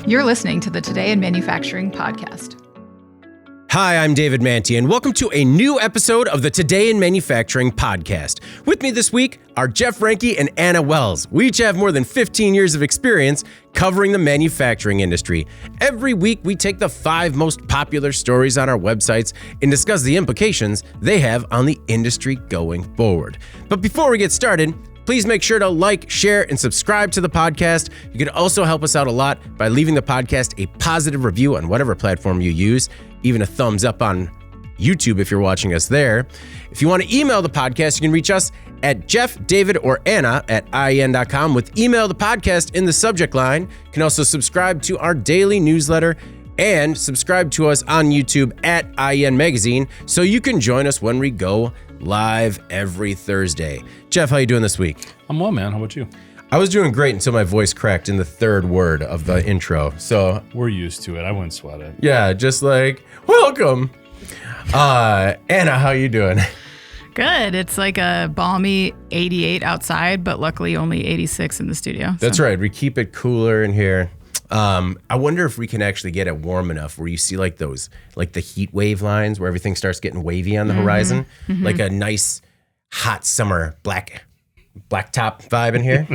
You're listening to the Today in Manufacturing podcast. Hi, I'm David Manti, and welcome to a new episode of the Today in Manufacturing podcast. With me this week are Jeff Reinke and Anna Wells. We each have more than 15 years of experience covering the manufacturing industry. Every week, we take the 5 most popular stories on our websites and discuss the implications they have on the industry going forward. But before we get started, please make sure to like, share, and subscribe to the podcast. You can also help us out a lot by leaving the podcast a positive review on whatever platform you use, even a thumbs up on YouTube if you're watching us there. If you want to email the podcast, you can reach us at Jeff, David, or Anna at IEN.com with email the podcast in the subject line. You can also subscribe to our daily newsletter and subscribe to us on YouTube at IEN Magazine so you can join us when we go live every Thursday. Jeff, how you doing this week? I'm well, man. How about you? I was doing great until my voice cracked in the third word of the intro. So we're used to it. I wouldn't sweat it. Yeah, just like, welcome. Anna, how you doing? Good. It's like a balmy 88 outside, but luckily only 86 in the studio. That's right. We keep it cooler in here. I wonder if we can actually get it warm enough where you see like those, like the heat wave lines where everything starts getting wavy on the horizon, like a nice hot summer blacktop vibe in here.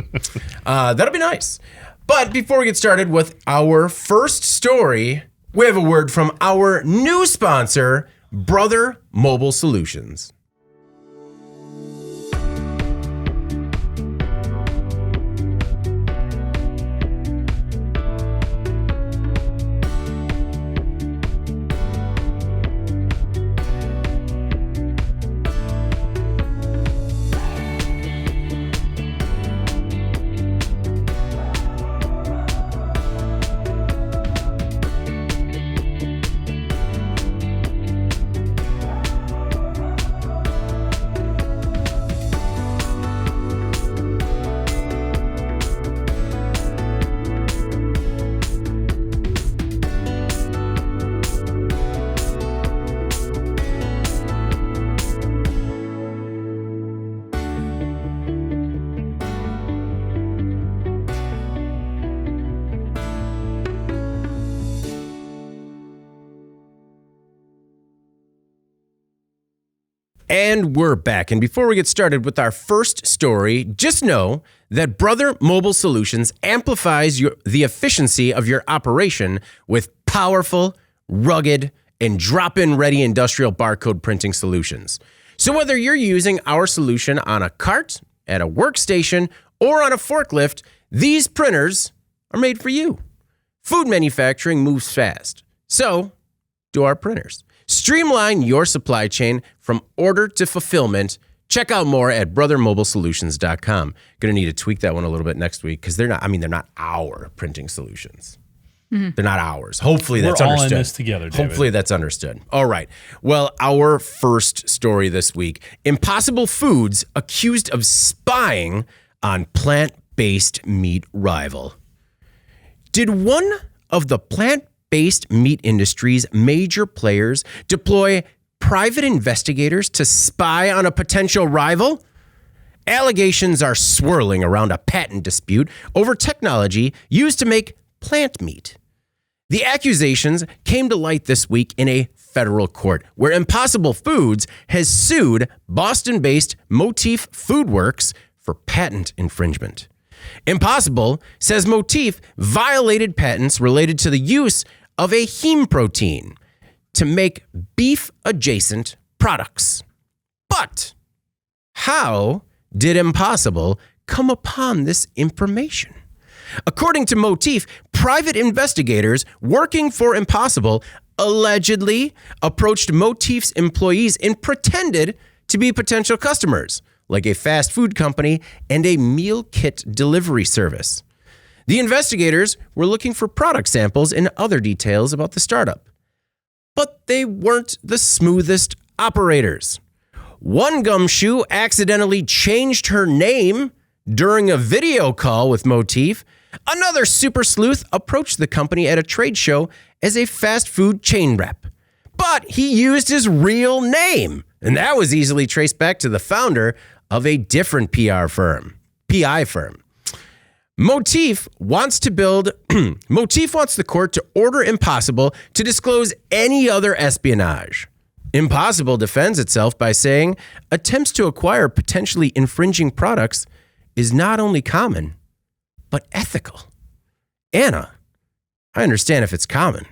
That'll be nice. But before we get started with our first story, we have a word from our new sponsor, Brother Mobile Solutions. And we're back. And before we get started with our first story, just know that Brother Mobile Solutions amplifies the efficiency of your operation with powerful, rugged, and drop-in ready industrial barcode printing solutions. So whether you're using our solution on a cart, at a workstation, or on a forklift, these printers are made for you. Food manufacturing moves fast. So do our printers. Streamline your supply chain from order to fulfillment. Check out more at brothermobilesolutions.com. Going to need to tweak that one a little bit next week because they're not our printing solutions. They're not ours. Hopefully that's understood. We're all in this together, David. Hopefully that's understood. All right. Well, our first story this week, Impossible Foods accused of spying on plant-based meat rival. Did one of the plant-based meat industry's major players deploy private investigators to spy on a potential rival? Allegations are swirling around a patent dispute over technology used to make plant meat. The accusations came to light this week in a federal court where Impossible Foods has sued Boston-based Motif Foodworks for patent infringement. Impossible says Motif violated patents related to the use of a heme protein to make beef-adjacent products. But how did Impossible come upon this information? According to Motif, private investigators working for Impossible allegedly approached Motif's employees and pretended to be potential customers, like a fast food company and a meal kit delivery service. The investigators were looking for product samples and other details about the startup. But they weren't the smoothest operators. One gumshoe accidentally changed her name during a video call with Motif. Another super sleuth approached the company at a trade show as a fast food chain rep. But he used his real name, and that was easily traced back to the founder of a different PI firm. Motif wants the court to order Impossible to disclose any other espionage. Impossible defends itself by saying attempts to acquire potentially infringing products is not only common, but ethical. Anna, I understand if it's common,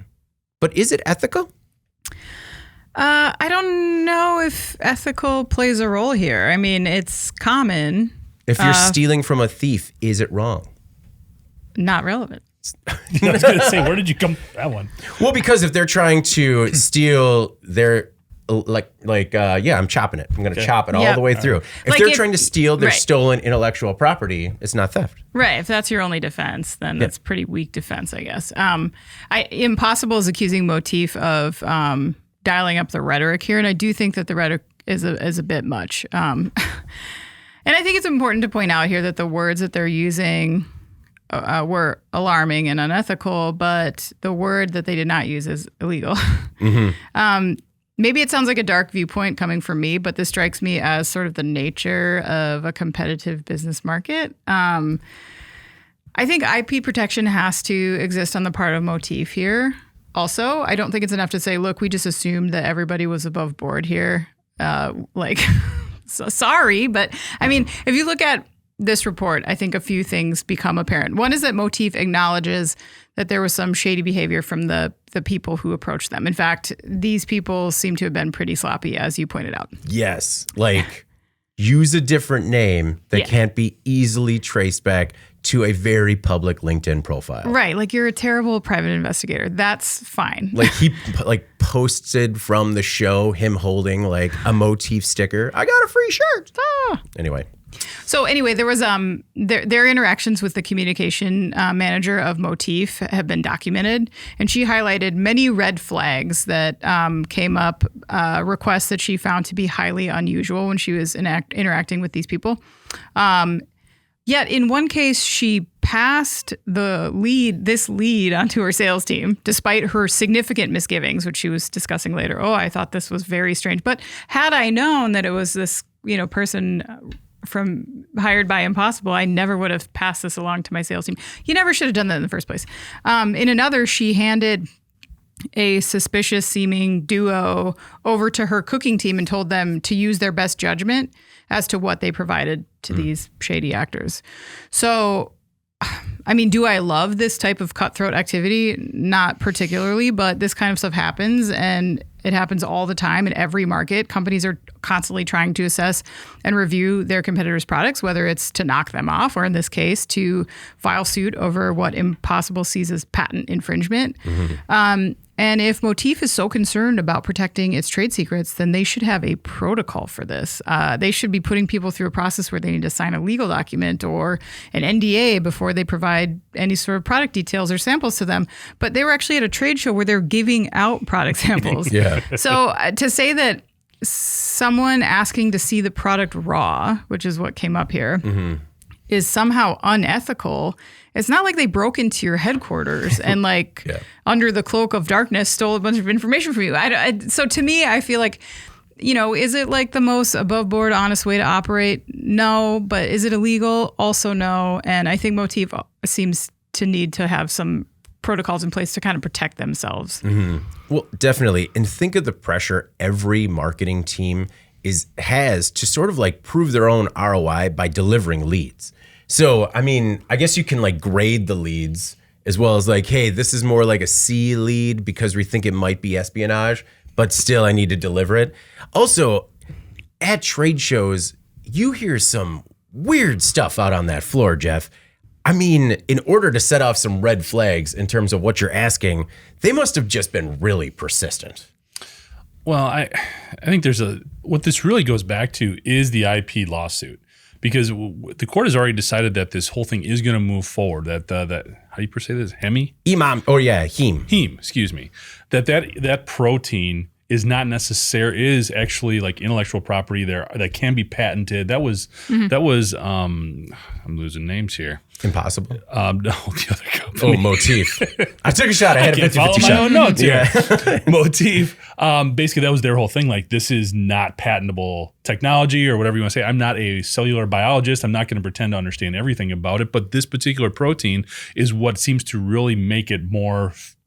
but is it ethical? I don't know if ethical plays a role here. I mean, it's common. If you're stealing from a thief, is it wrong? Not relevant. I was going to say, where did you come from that one? Well, because if they're trying to steal their, I'm chopping it. I'm going to chop it all the way through. If they're trying to steal their stolen intellectual property, it's not theft. Right. If that's your only defense, then that's pretty weak defense, I guess. Impossible is accusing Motif of dialing up the rhetoric here, and I do think that the rhetoric is a bit much. And I think it's important to point out here that the words that they're using were alarming and unethical, but the word that they did not use is illegal. Mm-hmm. Maybe it sounds like a dark viewpoint coming from me, but this strikes me as sort of the nature of a competitive business market. I think IP protection has to exist on the part of Motif here. Also, I don't think it's enough to say, look, we just assumed that everybody was above board here. So sorry, but I mean, if you look at this report, I think a few things become apparent. One is that Motif acknowledges that there was some shady behavior from the people who approached them. In fact, these people seem to have been pretty sloppy, as you pointed out. Yes, use a different name that can't be easily traced back to a very public LinkedIn profile. Right, like you're a terrible private investigator. That's fine. He posted from the show him holding a Motif sticker. I got a free shirt. Anyway. So there was their interactions with the communication manager of Motif have been documented, and she highlighted many red flags that came up, requests that she found to be highly unusual when she was interacting with these people. Yet in one case, she passed this lead onto her sales team, despite her significant misgivings, which she was discussing later. Oh, I thought this was very strange. But had I known that it was this, person hired by Impossible, I never would have passed this along to my sales team. You never should have done that in the first place. In another, she handed a suspicious seeming duo over to her cooking team and told them to use their best judgment as to what they provided to these shady actors. So, I mean, do I love this type of cutthroat activity? Not particularly, but this kind of stuff happens, and it happens all the time in every market. Companies are constantly trying to assess and review their competitors' products, whether it's to knock them off or, in this case, to file suit over what Impossible sees as patent infringement. Mm-hmm. And if Motif is so concerned about protecting its trade secrets, then they should have a protocol for this. They should be putting people through a process where they need to sign a legal document or an NDA before they provide any sort of product details or samples to them. But they were actually at a trade show where they're giving out product samples. So to say that someone asking to see the product raw, which is what came up here, is somehow unethical. It's not like they broke into your headquarters and under the cloak of darkness stole a bunch of information from you. So to me, I feel like, is it the most above board, honest way to operate? No. But is it illegal? Also no. And I think Motif seems to need to have some protocols in place to kind of protect themselves. Mm-hmm. Well, definitely. And think of the pressure every marketing team has to sort of prove their own ROI by delivering leads. So, I mean, I guess you can grade the leads as well as hey, this is more like a C lead because we think it might be espionage, but still I need to deliver it. Also, at trade shows, you hear some weird stuff out on that floor, Jeff. I mean, in order to set off some red flags in terms of what you're asking, they must have just been really persistent. Well, I think what this really goes back to is the IP lawsuit, because the court has already decided that this whole thing is going to move forward. That how do you say this? Heme? Heme. Oh yeah, heme. Heme. Excuse me. That protein is actually like intellectual property there that can be patented. That was I'm losing names here. Impossible. No, the other company. Oh, Motif. I took a shot. I had a 50-50 shot. My own notes here. Motif. Basically, that was their whole thing. Like, this is not patentable technology or whatever you want to say. I'm not a cellular biologist. I'm not going to pretend to understand everything about it. But this particular protein is what seems to really make it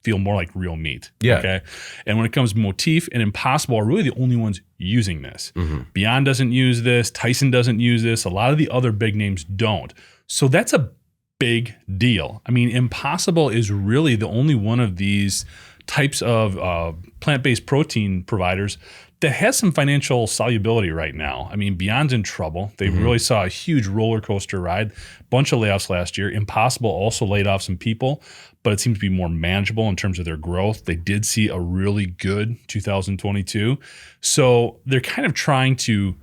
feel more like real meat. Yeah. Okay. And when it comes to Motif and Impossible are really the only ones using this. Beyond doesn't use this. Tyson doesn't use this. A lot of the other big names don't. So that's a big deal. I mean, Impossible is really the only one of these types of plant-based protein providers that has some financial solubility right now. I mean, Beyond's in trouble. They really saw a huge roller coaster ride, bunch of layoffs last year. Impossible also laid off some people, but it seems to be more manageable in terms of their growth. They did see a really good 2022. So they're kind of trying to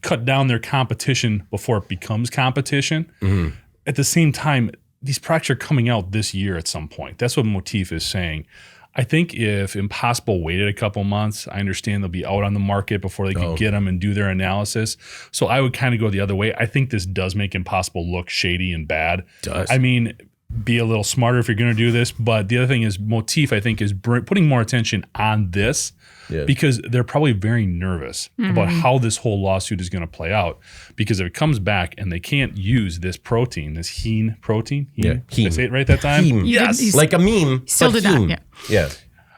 cut down their competition before it becomes competition. At the same time, these products are coming out this year at some point. That's what Motif is saying. I think if Impossible waited a couple months, I understand they'll be out on the market before they can get them and do their analysis. So I would kind of go the other way. I think this does make Impossible look shady and bad. Does. I mean, be a little smarter if you're going to do this. But the other thing is Motif, I think, is putting more attention on this because they're probably very nervous about how this whole lawsuit is going to play out. Because if it comes back and they can't use this protein, this heme protein, did I say it right that time? Heme. Yes. Like a meme. Still did not. Yeah.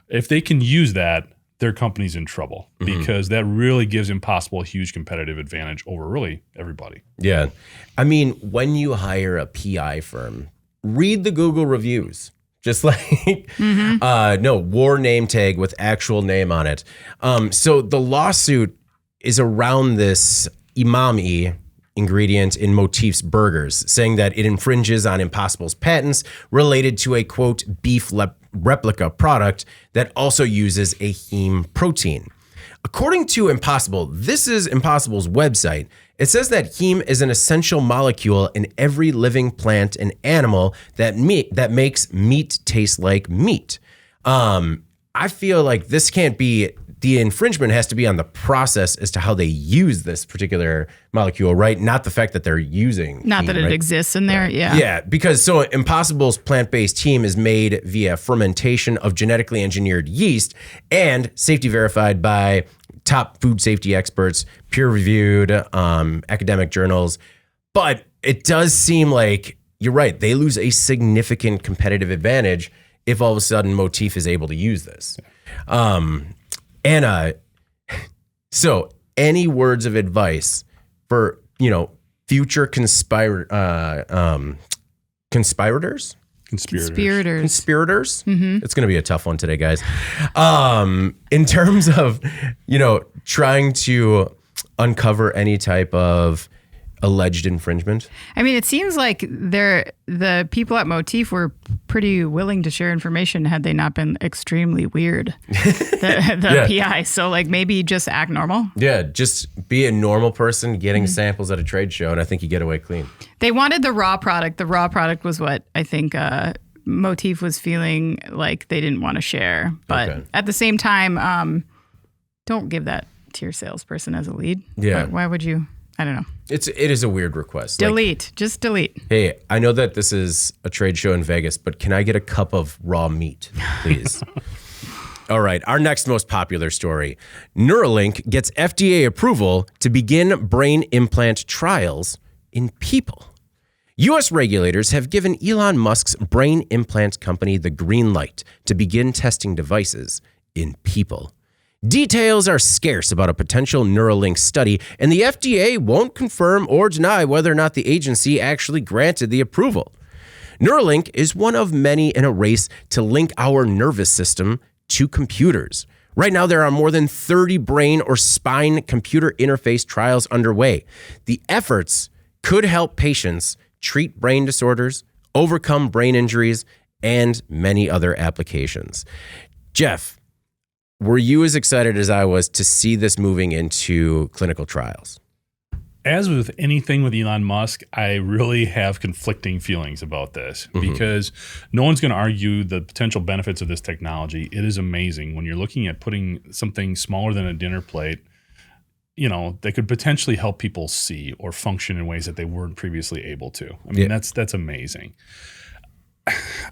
If they can use that, their company's in trouble because that really gives Impossible a huge competitive advantage over really everybody. Yeah. I mean, when you hire a PI firm, read the Google reviews. Just like, war name tag with actual name on it. So the lawsuit is around this umami ingredient in Motif's burgers, saying that it infringes on Impossible's patents related to a, quote, beef replica product that also uses a heme protein. According to Impossible, this is Impossible's website. It says that heme is an essential molecule in every living plant and animal that makes meat taste like meat. I feel like this can't be, the infringement has to be on the process as to how they use this particular molecule, right? Not the fact that they're using Not heme, that it right? exists in there. Yeah. Yeah, because so Impossible's plant-based heme is made via fermentation of genetically engineered yeast and safety verified by top food safety experts, peer-reviewed academic journals. But it does seem like, you're right, they lose a significant competitive advantage if all of a sudden Motif is able to use this. So any words of advice for, future conspirators? Conspirators. It's going to be a tough one today, guys. In terms of, trying to uncover any type of alleged infringement. I mean, it seems like the people at Motif were pretty willing to share information had they not been extremely weird, the PI. So like maybe just act normal. Yeah, just be a normal person getting samples at a trade show, and I think you get away clean. They wanted the raw product. The raw product was what I think Motif was feeling like they didn't want to share. But at the same time, don't give that to your salesperson as a lead. Yeah. Why would you? I don't know. It is a weird request. Delete. Just delete. Hey, I know that this is a trade show in Vegas, but can I get a cup of raw meat, please? All right, our next most popular story. Neuralink gets FDA approval to begin brain implant trials in people. U.S. regulators have given Elon Musk's brain implant company the green light to begin testing devices in people. Details are scarce about a potential Neuralink study, and the FDA won't confirm or deny whether or not the agency actually granted the approval. Neuralink is one of many in a race to link our nervous system to computers. Right now, there are more than 30 brain or spine computer interface trials underway. The efforts could help patients treat brain disorders, overcome brain injuries, and many other applications. Jeff, were you as excited as I was to see this moving into clinical trials? as with anything with Elon Musk, I really have conflicting feelings about this because no one's going to argue the potential benefits of this technology. It is amazing when you're looking at putting something smaller than a dinner plate, that could potentially help people see or function in ways that they weren't previously able to. I mean, that's amazing.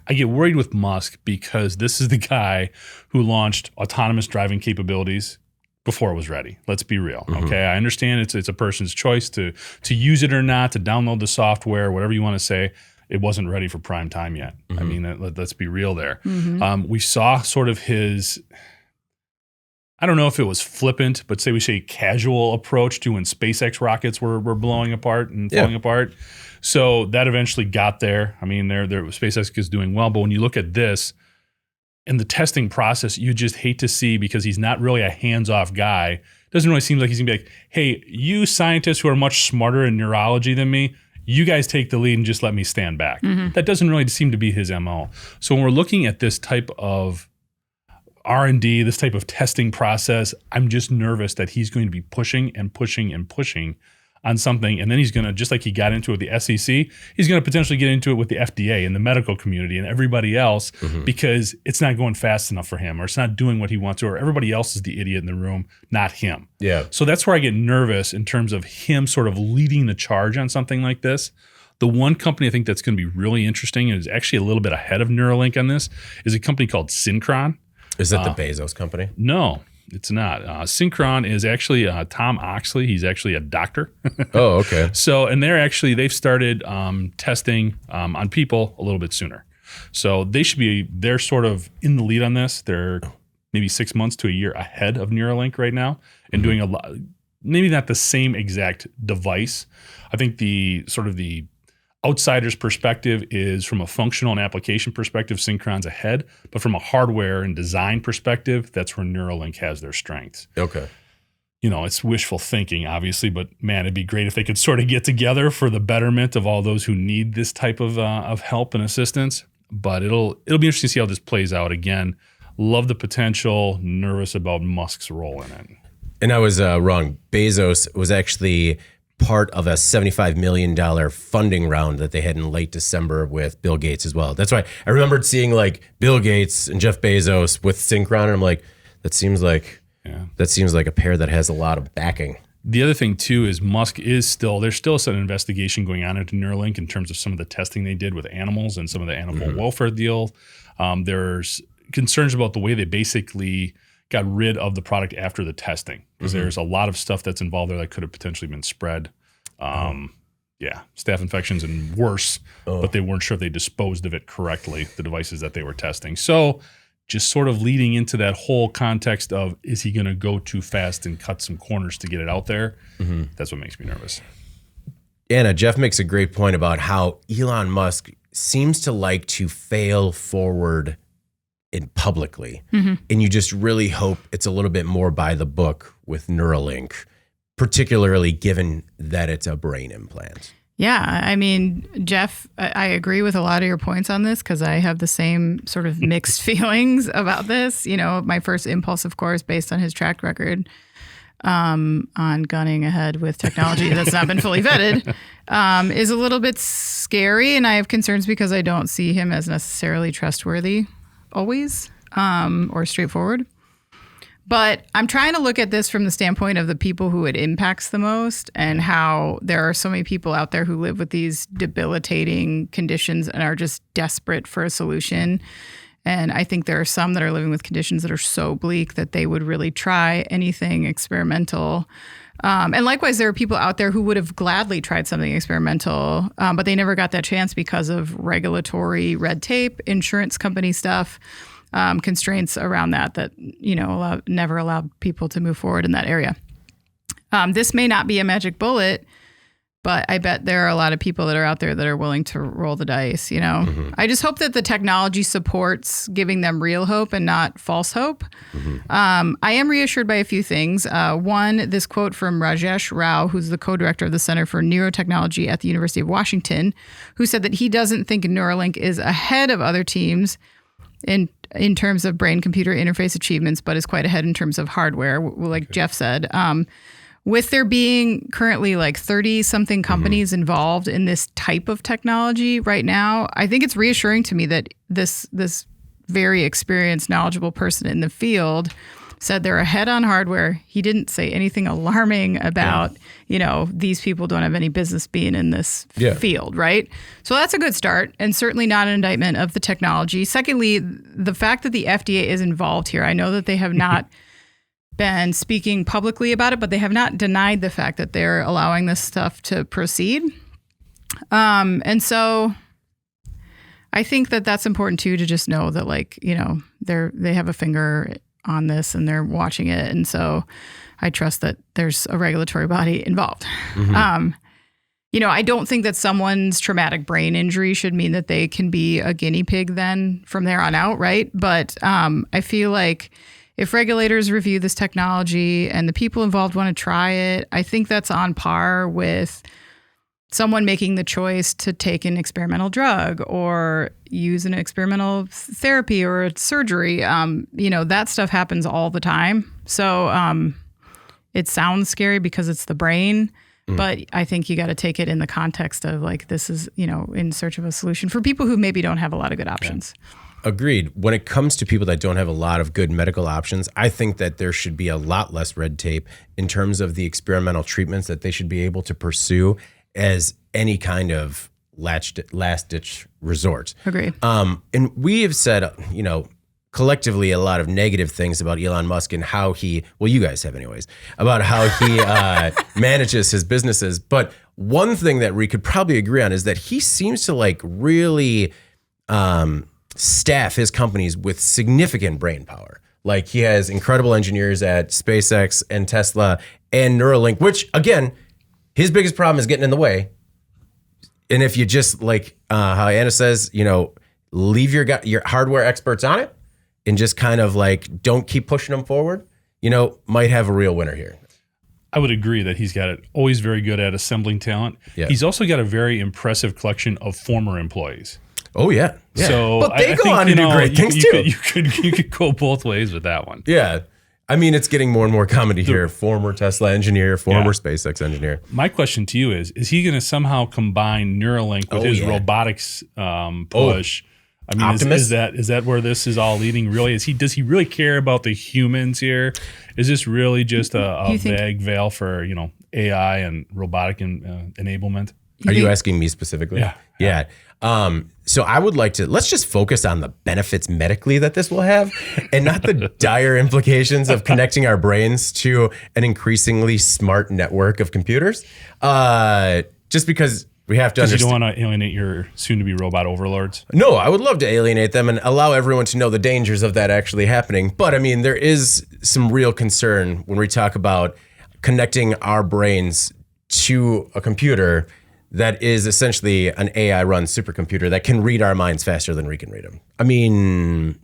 I get worried with Musk because this is the guy who launched autonomous driving capabilities before it was ready. Let's be real. Okay. I understand it's a person's choice to use it or not, to download the software, whatever you want to say. It wasn't ready for prime time yet. I mean, let's be real there. We saw sort of his, I don't know if it was flippant, but say casual approach to when SpaceX rockets were blowing apart and falling apart. So that eventually got there. I mean, SpaceX is doing well, but when you look at this, in the testing process, you just hate to see, because he's not really a hands-off guy. It doesn't really seem like he's going to be like, hey, you scientists who are much smarter in neurology than me, you guys take the lead and just let me stand back. That doesn't really seem to be his MO. So when we're looking at this type of R&D, this type of testing process, I'm just nervous that he's going to be pushing and pushing and pushing on something, and then he's going to, just like he got into it with the SEC, he's going to potentially get into it with the FDA and the medical community and everybody else because it's not going fast enough for him, or it's not doing what he wants to, or everybody else is the idiot in the room, not him. Yeah. So that's where I get nervous in terms of him sort of leading the charge on something like this. The one company I think that's going to be really interesting and is actually a little bit ahead of Neuralink on this is a company called Synchron. Is that the Bezos company? No. It's not. Synchron is actually Tom Oxley. He's actually a doctor. Oh, okay. So, and they've started testing on people a little bit sooner. So they're sort of in the lead on this. They're maybe 6 months to a year ahead of Neuralink right now and doing a lot, maybe not the same exact device. I think the outsider's perspective is from a functional and application perspective, Synchron's ahead, but from a hardware and design perspective, that's where Neuralink has their strengths. Okay. It's wishful thinking, obviously, but man, it'd be great if they could sort of get together for the betterment of all those who need this type of help and assistance. But it'll be interesting to see how this plays out. Again, love the potential, nervous about Musk's role in it. And I was wrong. Bezos was actually part of a $75 million funding round that they had in late December with Bill Gates as well. That's why I remembered seeing like Bill Gates and Jeff Bezos with Synchron, and I'm like, that seems like a pair that has a lot of backing. The other thing too is Musk there's still some investigation going on into Neuralink in terms of some of the testing they did with animals and some of the animal welfare deal. There's concerns about the way they basically got rid of the product after the testing, because there's a lot of stuff that's involved there that could have potentially been spread. Staph infections and worse, but they weren't sure if they disposed of it correctly, the devices that they were testing. So just sort of leading into that whole context of, is he going to go too fast and cut some corners to get it out there? That's what makes me nervous. Anna, Jeff makes a great point about how Elon Musk seems to like to fail forward publicly. And you just really hope it's a little bit more by the book with Neuralink, particularly given that it's a brain implant. Yeah, I mean, Jeff, I agree with a lot of your points on this because I have the same sort of mixed feelings about this. My first impulse, of course, based on his track record on gunning ahead with technology that's not been fully vetted, is a little bit scary. And I have concerns because I don't see him as necessarily trustworthy always, or straightforward. But I'm trying to look at this from the standpoint of the people who it impacts the most, and how there are so many people out there who live with these debilitating conditions and are just desperate for a solution. And I think there are some that are living with conditions that are so bleak that they would really try anything experimental. And likewise, there are people out there who would have gladly tried something experimental, but they never got that chance because of regulatory red tape, insurance company stuff, constraints around that never allowed people to move forward in that area. This may not be a magic bullet, but I bet there are a lot of people that are out there that are willing to roll the dice, I just hope that the technology supports giving them real hope and not false hope. I am reassured by a few things. One, this quote from Rajesh Rao, who's the co-director of the Center for Neurotechnology at the University of Washington, who said that he doesn't think Neuralink is ahead of other teams in terms of brain-computer interface achievements, but is quite ahead in terms of hardware, like Jeff said. with there being currently like 30 something companies involved in this type of technology right now, I think it's reassuring to me that this very experienced, knowledgeable person in the field said they're ahead on hardware. He didn't say anything alarming about, these people don't have any business being in this field, right? So that's a good start, and certainly not an indictment of the technology. Secondly, the fact that the FDA is involved here, I know that they have not been speaking publicly about it, but they have not denied the fact that they're allowing this stuff to proceed. And so I think that that's important too, to just know that they have a finger on this and they're watching it. And so I trust that there's a regulatory body involved. I don't think that someone's traumatic brain injury should mean that they can be a guinea pig then from there on out, right? But I feel like if regulators review this technology and the people involved want to try it, I think that's on par with someone making the choice to take an experimental drug or use an experimental therapy or a surgery. That stuff happens all the time. So it sounds scary because it's the brain, but I think you got to take it in the context of this is, in search of a solution for people who maybe don't have a lot of good options. Yeah. Agreed. When it comes to people that don't have a lot of good medical options, I think that there should be a lot less red tape in terms of the experimental treatments that they should be able to pursue as any kind of last-ditch resort. Agreed. And we have said, collectively a lot of negative things about Elon Musk and how you guys have anyways, about how he manages his businesses. But one thing that we could probably agree on is that he seems to really staff his companies with significant brain power. Like he has incredible engineers at SpaceX and Tesla and Neuralink, which again, his biggest problem is getting in the way. And if you just how Anna says, leave your hardware experts on it and just kind of don't keep pushing them forward, might have a real winner here. I would agree that he's got it always very good at assembling talent. Yeah. He's also got a very impressive collection of former employees. Oh yeah. So but they go on to do great things too. You could go both ways with that one. Yeah. I mean, it's getting more and more common to hear former Tesla engineer, former SpaceX engineer. My question to you is he going to somehow combine Neuralink with his robotics push? I mean, is that where this is all leading? Really, does he really care about the humans here? Is this really just a vague veil for AI and robotic enablement? Are you asking me specifically? Yeah. So I would like to, let's just focus on the benefits medically that this will have and not the dire implications of connecting our brains to an increasingly smart network of computers. Just because we have to understand. You don't want to alienate your soon-to-be robot overlords? No, I would love to alienate them and allow everyone to know the dangers of that actually happening. But I mean, there is some real concern when we talk about connecting our brains to a computer that is essentially an AI-run supercomputer that can read our minds faster than we can read them. I mean,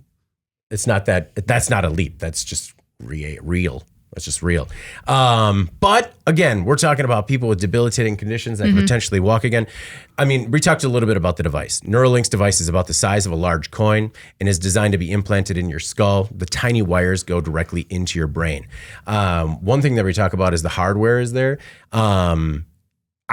that's not a leap. That's just real. That's just real. But again, we're talking about people with debilitating conditions that can potentially walk again. I mean, we talked a little bit about the device. Neuralink's device is about the size of a large coin and is designed to be implanted in your skull. The tiny wires go directly into your brain. One thing that we talk about is the hardware is there.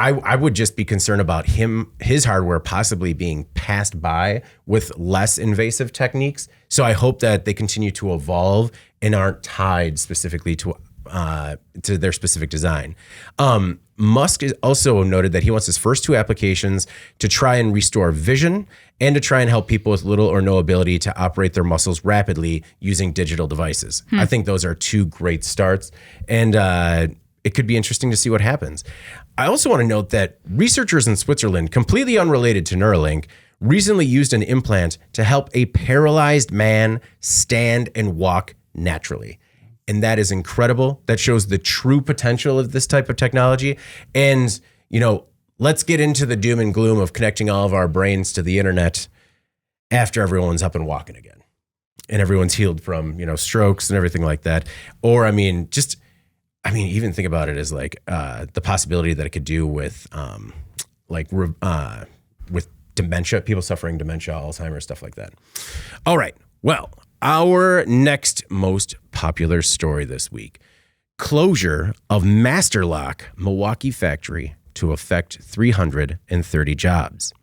I would just be concerned about his hardware possibly being passed by with less invasive techniques. So I hope that they continue to evolve and aren't tied specifically to their specific design. Musk is also noted that he wants his first two applications to try and restore vision and to try and help people with little or no ability to operate their muscles rapidly using digital devices. I think those are two great starts. And it could be interesting to see what happens. I also want to note that researchers in Switzerland, completely unrelated to Neuralink, recently used an implant to help a paralyzed man stand and walk naturally. And that is incredible. That shows the true potential of this type of technology. And, let's get into the doom and gloom of connecting all of our brains to the internet after everyone's up and walking again. And everyone's healed from, strokes and everything like that. Or, even think about it as the possibility that it could do with dementia, people suffering dementia, Alzheimer's, stuff like that. All right. Well, our next most popular story this week closure of Master Lock Milwaukee factory to affect 330 jobs.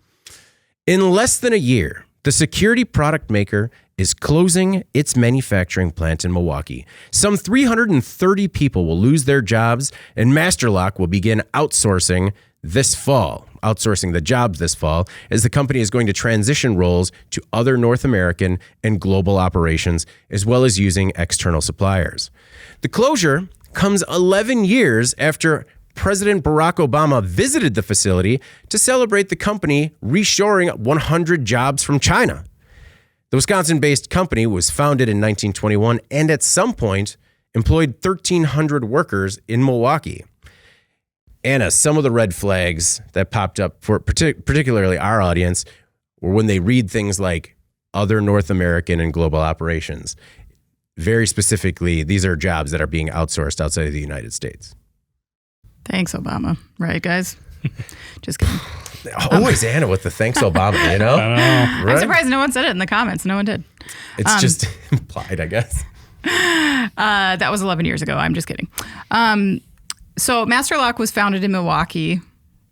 In less than a year, the security product maker is closing its manufacturing plant in Milwaukee. Some 330 people will lose their jobs, and Master Lock will begin outsourcing the jobs this fall, as the company is going to transition roles to other North American and global operations, as well as using external suppliers. The closure comes 11 years after President Barack Obama visited the facility to celebrate the company reshoring 100 jobs from China. The Wisconsin-based company was founded in 1921 and at some point employed 1,300 workers in Milwaukee. Anna, some of the red flags that popped up for particularly our audience were when they read things like other North American and global operations. Very specifically, these are jobs that are being outsourced outside of the United States. Thanks, Obama. Right, guys? Just kidding. Always Anna with the thanks, Obama, you know? I know. Right? I'm surprised no one said it in the comments. No one did. It's just implied, I guess. That was 11 years ago. I'm just kidding. So Master Lock was founded in Milwaukee,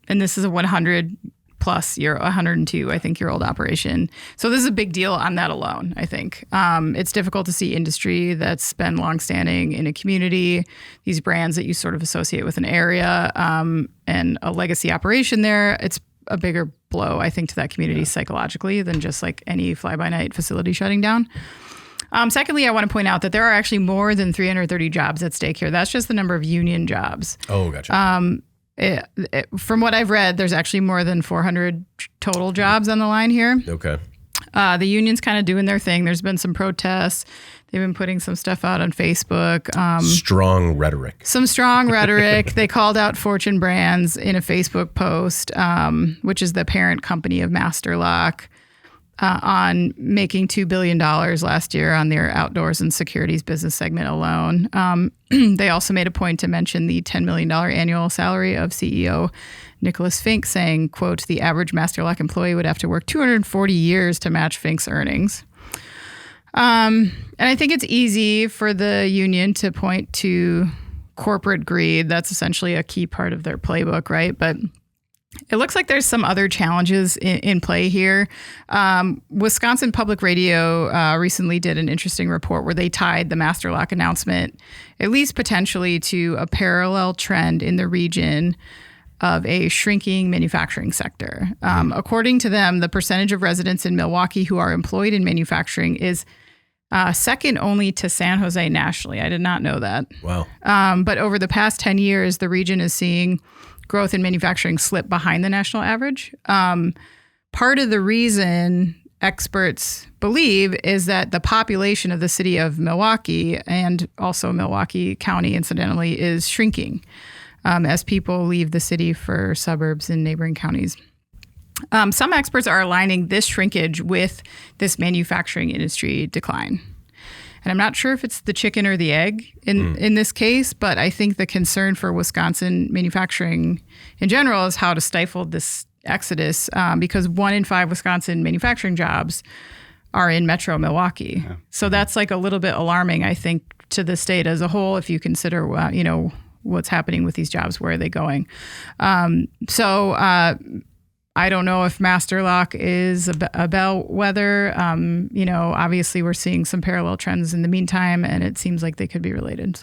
and this is a 102 year old operation. So this is a big deal on that alone, I think. It's difficult to see industry that's been longstanding in a community, these brands that you sort of associate with an area, and a legacy operation there. It's a bigger blow, I think, to that community psychologically than just like any fly-by-night facility shutting down. Secondly, I want to point out that there are actually more than 330 jobs at stake here. That's just the number of union jobs. Oh, gotcha. From what I've read, there's actually more than 400 total jobs on the line here. Okay. The union's kind of doing their thing. There's been some protests. They've been putting some stuff out on Facebook. Strong rhetoric. Some strong rhetoric. They called out Fortune Brands in a Facebook post, which is the parent company of Master Lock, on making $2 billion last year on their outdoors and securities business segment alone. They also made a point to mention the $10 million annual salary of CEO Nicholas Fink, saying, quote, the average Master Lock employee would have to work 240 years to match Fink's earnings. And I think it's easy for the union to point to corporate greed. That's essentially a key part of their playbook, right? But it looks like there's some other challenges in play here. Wisconsin Public Radio recently did an interesting report where they tied the Master Lock announcement, at least potentially, to a parallel trend in the region of a shrinking manufacturing sector. According to them, the percentage of residents in Milwaukee who are employed in manufacturing is second only to San Jose nationally. I did not know that. Wow. But over the past 10 years, the region is seeing growth in manufacturing slip behind the national average. Part of the reason experts believe is that the population of the city of Milwaukee, and also Milwaukee County, incidentally, is shrinking as people leave the city for suburbs in neighboring counties. Some experts are aligning this shrinkage with this manufacturing industry decline. And I'm not sure if it's the chicken or the egg in this case, but I think the concern for Wisconsin manufacturing in general is how to stifle this exodus, because 1 in 5 Wisconsin manufacturing jobs are in Metro Milwaukee. Yeah. So that's like a little bit alarming, I think, to the state as a whole, if you consider, what's happening with these jobs, where are they going? I don't know if Master Lock is about whether, obviously we're seeing some parallel trends in the meantime, and it seems like they could be related.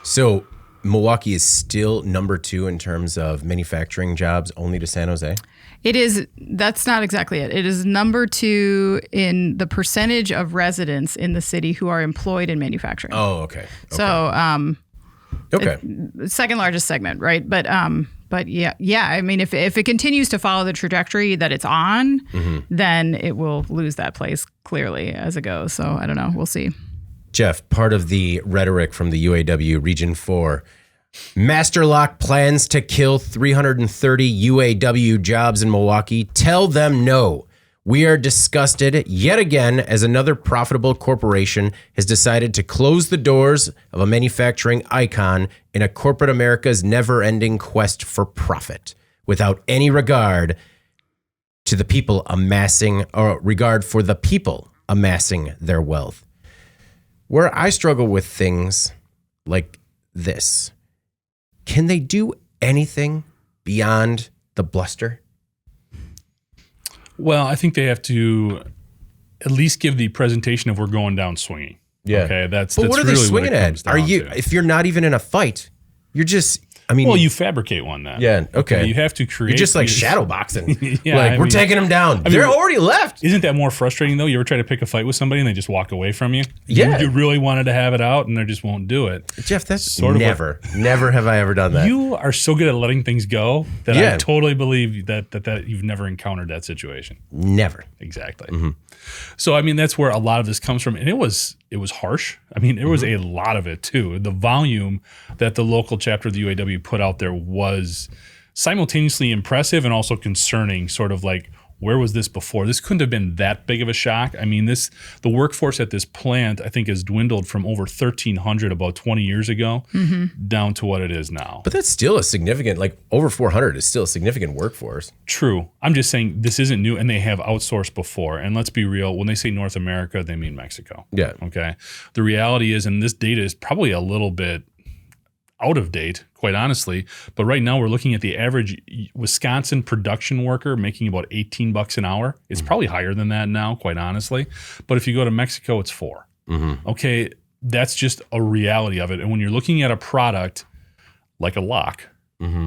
So Milwaukee is still number 2 in terms of manufacturing jobs, only to San Jose? It is. That's not exactly it. It is number 2 in the percentage of residents in the city who are employed in manufacturing. Oh, okay. So, second largest segment, right? But yeah. I mean, if it continues to follow the trajectory that it's on, then it will lose that place clearly as it goes. So I don't know. We'll see. Jeff, part of the rhetoric from the UAW Region 4, Master Lock plans to kill 330 UAW jobs in Milwaukee. Tell them no. We are disgusted yet again as another profitable corporation has decided to close the doors of a manufacturing icon in a corporate America's never-ending quest for profit, without any regard to the people amassing, or regard for the people amassing their wealth. Where I struggle with things like this. Can they do anything beyond the bluster? Well, I think they have to at least give the presentation of we're going down swinging. Yeah. Okay. That's But what are they really swinging it at? comes down Are you, to. if you're not even in a fight, you're just, I mean, Well, you fabricate one then. yeah, okay. You have to create. You're just like these- shadow boxing. Yeah, like, I we're mean- taking them down. They're already left. Isn't that more frustrating though? You ever try to pick a fight with somebody and they just walk away from you? Yeah. You really wanted to have it out and they just won't do it. Jeff, that's Sort of never have I ever done that. You are so good at letting things go that Yeah. I totally believe that you've never encountered that situation. Never. Exactly. So I mean that's where a lot of this comes from, and it was harsh. I mean there was a lot of it too. The volume that the local chapter of the UAW put out there was simultaneously impressive and also concerning. Sort of like, where was this before? This couldn't have been that big of a shock. I mean, the workforce at this plant, I think, has dwindled from over 1,300 about 20 years ago down to what it is now. But that's still a significant, like over 400 is still a significant workforce. True. I'm just saying this isn't new, and they have outsourced before. And let's be real, when they say North America, they mean Mexico. Yeah. Okay. The reality is, and this data is probably a little bit out of date, quite honestly, but right now we're looking at the average Wisconsin production worker making about $18 an hour. It's probably higher than that now, quite honestly. But if you go to Mexico, it's $4. Okay, that's just a reality of it. And when you're looking at a product like a lock,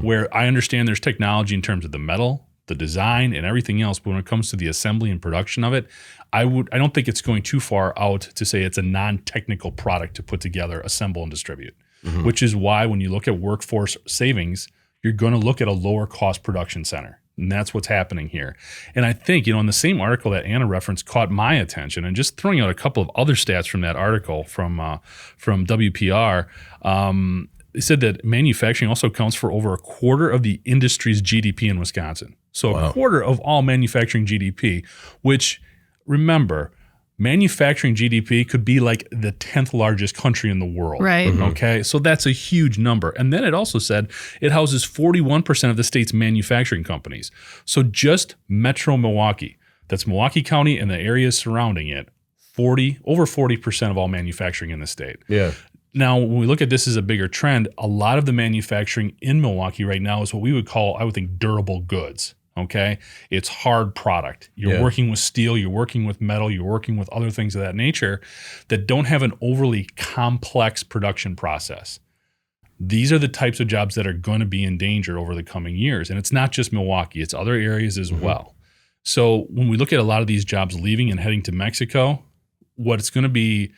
where I understand there's technology in terms of the metal, the design, and everything else, but when it comes to the assembly and production of it, I don't think it's going too far out to say it's a non-technical product to put together, assemble, and distribute. Which is why when you look at workforce savings, you're going to look at a lower cost production center. And that's what's happening here. And I think, in the same article that Anna referenced caught my attention, and just throwing out a couple of other stats from that article from WPR, they said that manufacturing also accounts for over a quarter of the industry's GDP in Wisconsin. So a quarter of all manufacturing GDP, which, remember, manufacturing GDP could be like the 10th largest country in the world. Right. Okay. So that's a huge number. And then it also said it houses 41% of the state's manufacturing companies. So just Metro Milwaukee, that's Milwaukee County and the areas surrounding it, over 40% of all manufacturing in the state. Yeah. Now, when we look at this as a bigger trend, a lot of the manufacturing in Milwaukee right now is what we would call, I would think, durable goods. Okay. It's hard product. You're working with steel, you're working with metal, you're working with other things of that nature that don't have an overly complex production process. These are the types of jobs that are going to be in danger over the coming years. And it's not just Milwaukee, it's other areas as well. So when we look at a lot of these jobs leaving and heading to Mexico, what it's going to be,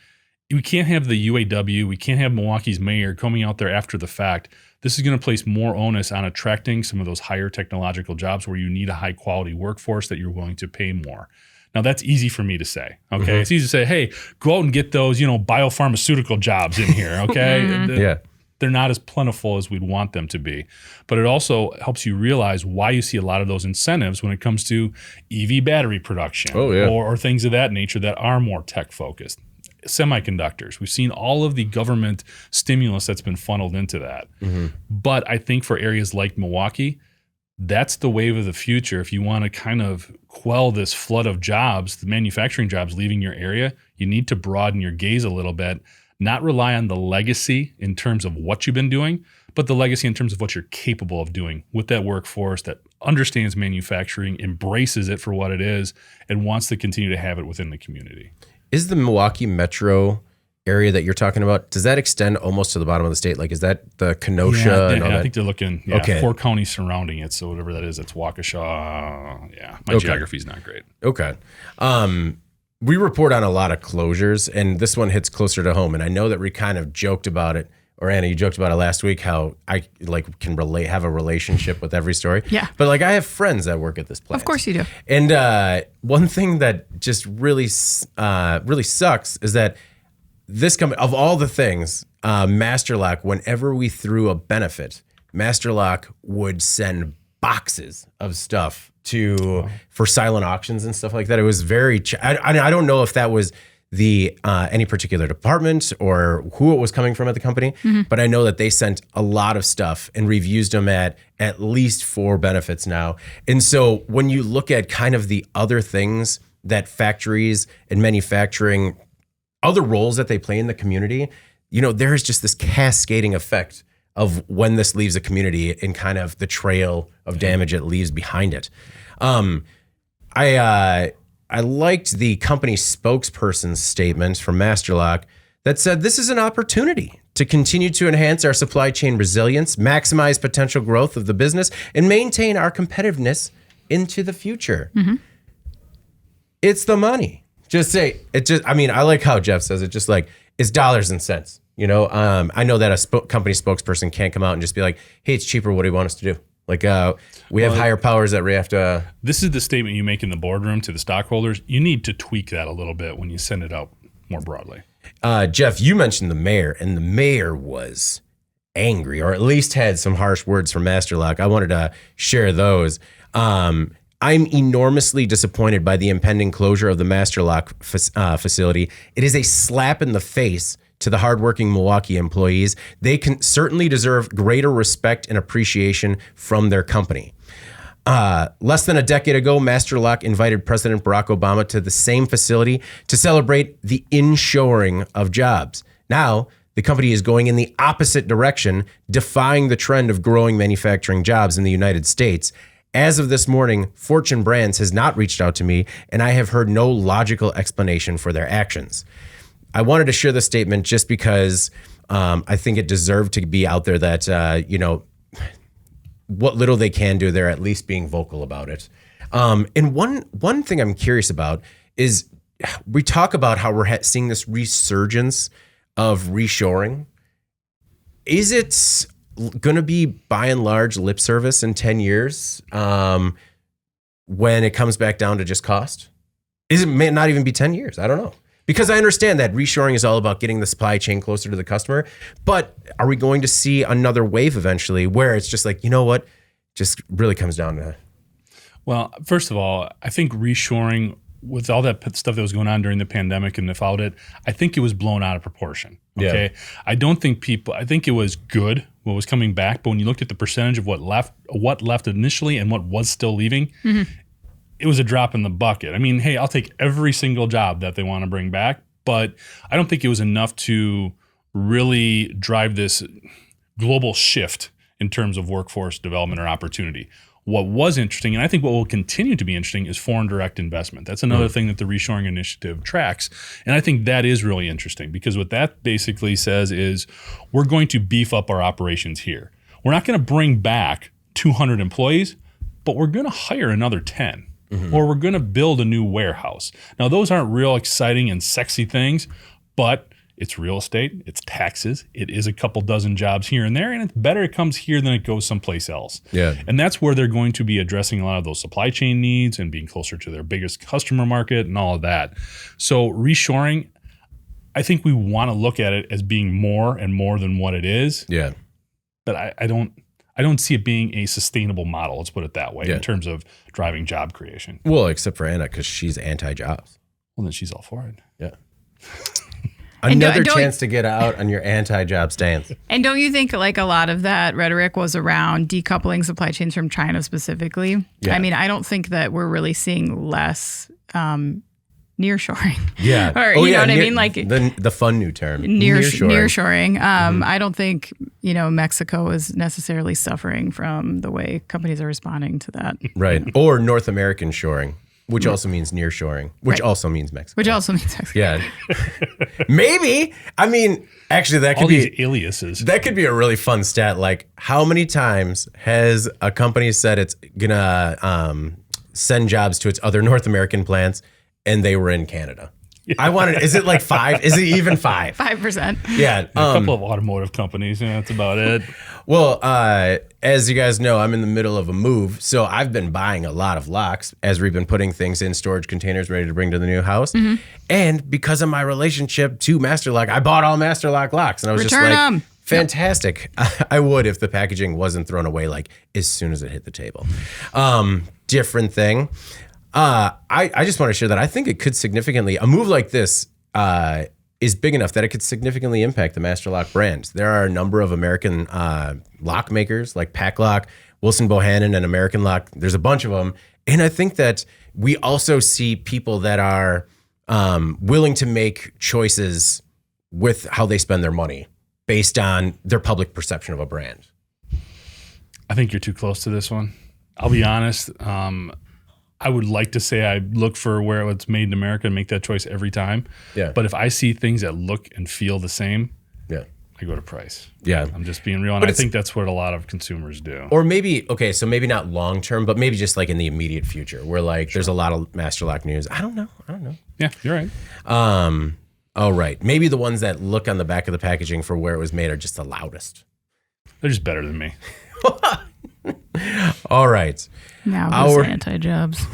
we can't have the UAW, we can't have Milwaukee's mayor coming out there after the fact. This is going to place more onus on attracting some of those higher technological jobs where you need a high quality workforce that you're willing to pay more. Now, that's easy for me to say. Okay. It's easy to say, hey, go out and get those, biopharmaceutical jobs in here. Okay. They're not as plentiful as we'd want them to be. But it also helps you realize why you see a lot of those incentives when it comes to EV battery production or things of that nature that are more tech focused. Semiconductors. We've seen all of the government stimulus that's been funneled into that. But I think for areas like Milwaukee, that's the wave of the future. If you want to kind of quell this flood of jobs, the manufacturing jobs leaving your area, you need to broaden your gaze a little bit, not rely on the legacy in terms of what you've been doing, but the legacy in terms of what you're capable of doing with that workforce that understands manufacturing, embraces it for what it is, and wants to continue to have it within the community. Is the Milwaukee metro area that you're talking about, does that extend almost to the bottom of the state? Like, is that the Kenosha and all that? I think they're looking, 4 counties surrounding it. So whatever that is, it's Waukesha. My geography's not great. Okay. We report on a lot of closures, and this one hits closer to home. And I know that we kind of joked about it, or Anna, you joked about it last week, how I can have a relationship with every story. Yeah. But I have friends that work at this place. Of course you do. And one thing that just really sucks is that this company, of all the things, Masterlock, whenever we threw a benefit, Masterlock would send boxes of stuff for silent auctions and stuff like that. It was very, I don't know if that was any particular department or who it was coming from at the company, but I know that they sent a lot of stuff, and we've used them at least 4 benefits now. And so when you look at kind of the other things that factories and manufacturing, other roles that they play in the community, there's just this cascading effect of when this leaves a community and kind of the trail of damage it leaves behind it. I liked the company spokesperson's statement from Master Lock that said, "This is an opportunity to continue to enhance our supply chain resilience, maximize potential growth of the business, and maintain our competitiveness into the future." Mm-hmm. It's the money. I like how Jeff says it, just like it's dollars and cents. I know that a company spokesperson can't come out and just be like, "Hey, it's cheaper. What do you want us to do?" Like, we have higher powers that we have to. This is the statement you make in the boardroom to the stockholders. You need to tweak that a little bit when you send it out more broadly. Jeff, you mentioned the mayor, and the mayor was angry, or at least had some harsh words from Master Lock. I wanted to share those. I'm enormously disappointed by the impending closure of the Master Lock facility. It is a slap in the face to the hardworking Milwaukee employees. They can certainly deserve greater respect and appreciation from their company. Less than a decade ago, Master Lock invited President Barack Obama to the same facility to celebrate the inshoring of jobs. Now, the company is going in the opposite direction, defying the trend of growing manufacturing jobs in the United States. As of this morning, Fortune Brands has not reached out to me, and I have heard no logical explanation for their actions. I wanted to share this statement just because I think it deserved to be out there that, what little they can do, they're at least being vocal about it. And one thing I'm curious about is we talk about how we're seeing this resurgence of reshoring. Is it going to be by and large lip service in 10 years when it comes back down to just cost? It may not even be 10 years. I don't know. Because I understand that reshoring is all about getting the supply chain closer to the customer, but are we going to see another wave eventually where it's just like, you know what, just really comes down to... Well, first of all, I think reshoring, with all that stuff that was going on during the pandemic and without it, I think it was blown out of proportion. Okay. Yeah. I think it was good what was coming back, but when you looked at the percentage of what left initially and what was still leaving, mm-hmm. It was a drop in the bucket. I mean, hey, I'll take every single job that they want to bring back, but I don't think it was enough to really drive this global shift in terms of workforce development or opportunity. What was interesting, and I think what will continue to be interesting, is foreign direct investment. That's another thing that the reshoring initiative tracks. And I think that is really interesting because what that basically says is we're going to beef up our operations here. We're not going to bring back 200 employees, but we're going to hire another 10. Mm-hmm. Or we're going to build a new warehouse. Now, those aren't real exciting and sexy things, but it's real estate, it's taxes, it is a couple dozen jobs here and there, and it's better it comes here than it goes someplace else. Yeah. And that's where they're going to be addressing a lot of those supply chain needs and being closer to their biggest customer market and all of that. So reshoring, I think we want to look at it as being more and more than what it is. Yeah. But I don't see it being a sustainable model, let's put it that way, in terms of driving job creation. Well, except for Anna, because she's anti-jobs. Well, then she's all for it. Yeah. Another chance to get out on your anti-job stance. And don't you think like a lot of that rhetoric was around decoupling supply chains from China specifically? Yeah. I mean, I don't think that we're really seeing less nearshoring. Yeah. Or you know what I mean? Like the fun new term. Nearshoring. I don't think, Mexico is necessarily suffering from the way companies are responding to that. Right. Or North American shoring, which also means nearshoring, which also means Mexico. Which also means Mexico. Yeah. Maybe. I mean, actually that could be these aliases. That could be a really fun stat. Like, how many times has a company said it's gonna send jobs to its other North American plants and they were in Canada? Yeah. Is it like 5? Is it even 5? 5%. Yeah. A couple of automotive companies. Yeah, that's about it. Well, as you guys know, I'm in the middle of a move. So I've been buying a lot of locks as we've been putting things in storage containers ready to bring to the new house. Mm-hmm. And because of my relationship to Master Lock, I bought all Master Lock locks. And I was just like, fantastic. Yep. I would if the packaging wasn't thrown away like as soon as it hit the table. Different thing. I just want to share that I think it could significantly, a move like this is big enough that it could significantly impact the Master Lock brand. There are a number of American lock makers like Packlock, Wilson Bohannon, and American Lock. There's a bunch of them. And I think that we also see people that are willing to make choices with how they spend their money based on their public perception of a brand? I think you're too close to this one. I'll be honest. I would like to say I look for where it's made in America and make that choice every time. Yeah. But if I see things that look and feel the same, Yeah. I go to price. Yeah. I'm just being real. And I think that's what a lot of consumers do. Or maybe, okay, so maybe not long term, but maybe just like in the immediate future where like there's a lot of Master Lock news. I don't know. Yeah, you're right. Oh, right. Maybe the ones that look on the back of the packaging for where it was made are just the loudest. They're just better than me. All right. Now those anti-jobs.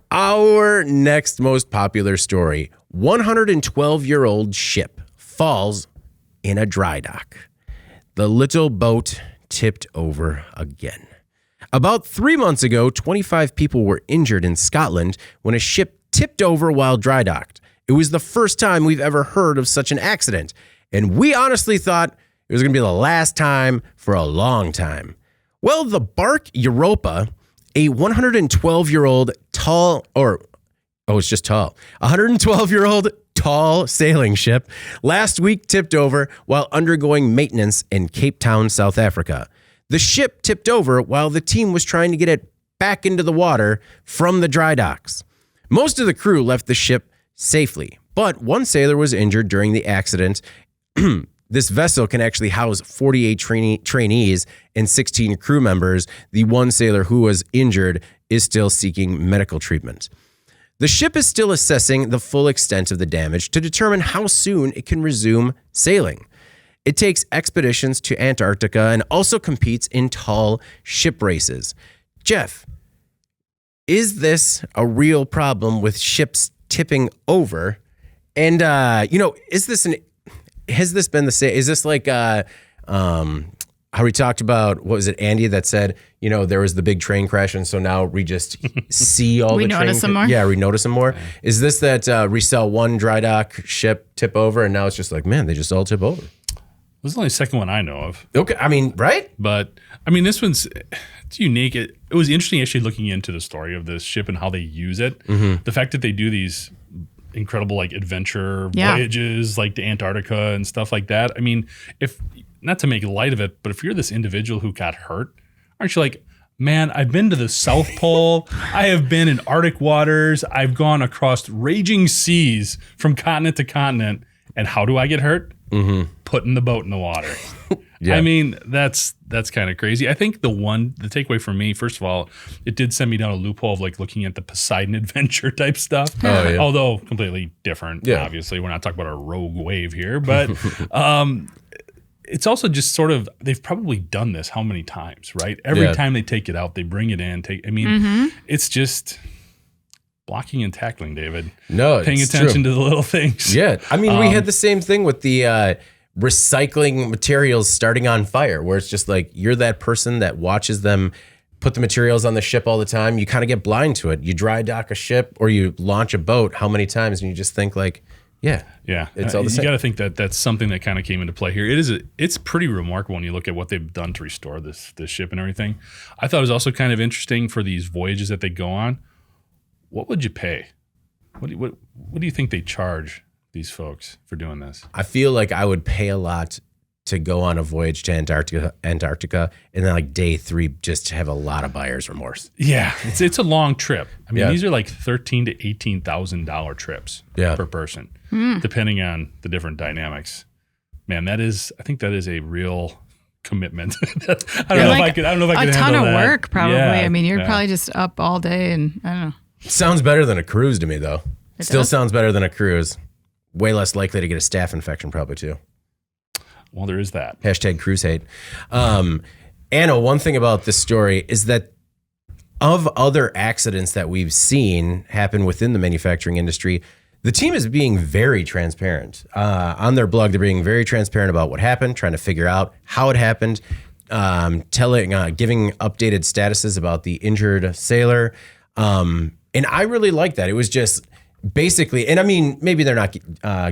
Our next most popular story, 112-year-old ship falls in a dry dock. The little boat tipped over again. About 3 months ago, 25 people were injured in Scotland when a ship tipped over while dry docked. It was the first time we've ever heard of such an accident, and we honestly thought it was going to be the last time for a long time. Well, the bark Europa, a 112-year-old tall, it's just tall, 112-year-old tall sailing ship, last week tipped over while undergoing maintenance in Cape Town, South Africa. The ship tipped over while the team was trying to get it back into the water from the dry docks. Most of the crew left the ship safely, but one sailor was injured during the accident. This vessel can actually house 48 trainees and 16 crew members. The one sailor who was injured is still seeking medical treatment. The ship is still assessing the full extent of the damage to determine how soon it can resume sailing. It takes expeditions to Antarctica and also competes in tall ship races. Jeff, is this a real problem with ships tipping over? And, has this been the same? Is this like how we talked about, what was it, Andy, that said, there was the big train crash, and so now we just see all we the trains. notice them more? Yeah, we notice them more. Is this that we saw one dry dock ship tip over, and now it's just like, man, they just all tip over? This is the only second one I know of. Okay, I mean, right? But, I mean, this one's it's unique. It was interesting actually looking into the story of this ship and how they use it. Mm-hmm. The fact that they do these incredible like adventure voyages like to Antarctica and stuff like that. I mean, if not to make light of it, but if you're this individual who got hurt, aren't you like, man, I've been to the South Pole. I have been in Arctic waters. I've gone across raging seas from continent to continent. And how do I get hurt? Mm-hmm. Putting the boat in the water. Yeah. I mean, that's kind of crazy. I think the takeaway for me, first of all, it did send me down a loophole of like looking at the Poseidon Adventure type stuff. Oh, yeah. Although completely different. Yeah. Obviously, we're not talking about a rogue wave here, but it's also just sort of, they've probably done this how many times, right? Every time they take it out, they bring it in. It's just blocking and tackling, David. No, paying attention to the little things. Yeah. I mean, we had the same thing with the recycling materials starting on fire, where it's just like, you're that person that watches them put the materials on the ship all the time. You kind of get blind to it. You dry dock a ship or you launch a boat how many times, and you just think like, yeah, it's all the same. You got to think that that's something that kind of came into play here. It's pretty remarkable when you look at what they've done to restore this ship and everything. I thought it was also kind of interesting for these voyages that they go on. What would you pay? What do you think they charge these folks for doing this? I feel like I would pay a lot to go on a voyage to Antarctica, and then like day 3 just have a lot of buyer's remorse. Yeah, it's a long trip. I mean, these are like $13,000 to $18,000 trips per person, depending on the different dynamics. Man, I think that is a real commitment. I don't know if I could handle that. A ton of work, probably. Yeah, I mean, you're probably just up all day, and I don't know. Sounds better than a cruise to me, though. It still sounds better than a cruise. Way less likely to get a staph infection, probably, too. Well, there is that. Hashtag cruise hate. Anna, one thing about this story is that of other accidents that we've seen happen within the manufacturing industry, the team is being very transparent. On their blog, they're being very transparent about what happened, trying to figure out how it happened, giving updated statuses about the injured sailor. And I really like that. It was just basically, and I mean, maybe they're not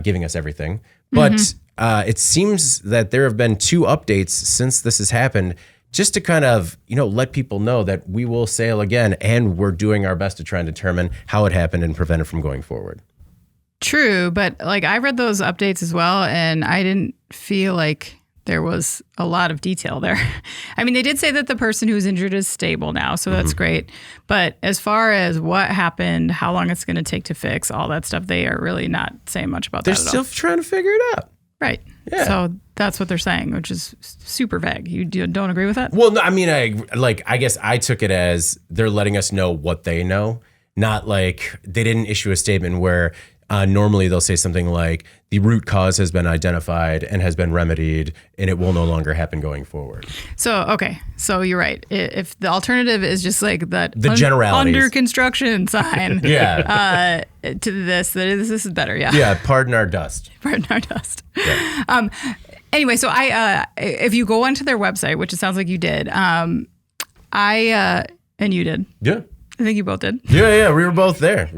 giving us everything, but it seems that there have been 2 updates since this has happened, just to kind of, let people know that we will sail again, and we're doing our best to try and determine how it happened and prevent it from going forward. True, but like I read those updates as well, and I didn't feel like there was a lot of detail there. I mean, they did say that the person who's injured is stable now, so that's great. But as far as what happened, how long it's going to take to fix, all that stuff, they are really not saying much about They're that at still all. trying to figure it out. Right. Yeah. So that's what they're saying, which is super vague. You don't agree with that? Well, no, I mean, I guess I took it as they're letting us know what they know, not like they didn't issue a statement where normally they'll say something like the root cause has been identified and has been remedied and it will no longer happen going forward. So, okay. So you're right. If the alternative is just like that The generalities. under construction sign Yeah. to this is better. Yeah. Yeah. Pardon our dust. Pardon our dust. Yeah. Anyway, so if you go onto their website, which it sounds like you did, and you did. Yeah. I think you both did. Yeah, we were both there.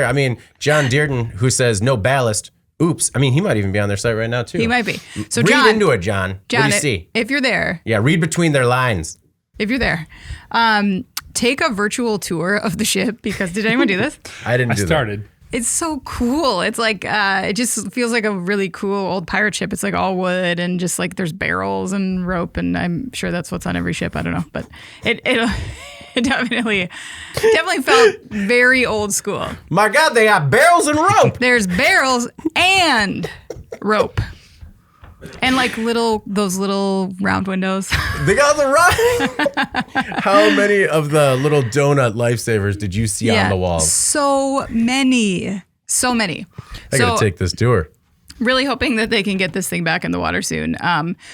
I mean, John Dearden, who says no ballast. Oops. I mean, he might even be on their site right now, too. He might be. So, read John, into it, John. What do you see? If you're there. Yeah, read between their lines. If you're there. Take a virtual tour of the ship, because did anyone do this? I started. It's so cool. It's like, it just feels like a really cool old pirate ship. It's like all wood and just like there's barrels and rope, and I'm sure that's what's on every ship. I don't know, but it definitely felt very old school. My God, they got barrels and rope. There's barrels and rope. And like those little round windows. They got the rope. How many of the little donut lifesavers did you see on the wall? So many. I So, gotta take this tour. really hoping that they can get this thing back in the water soon.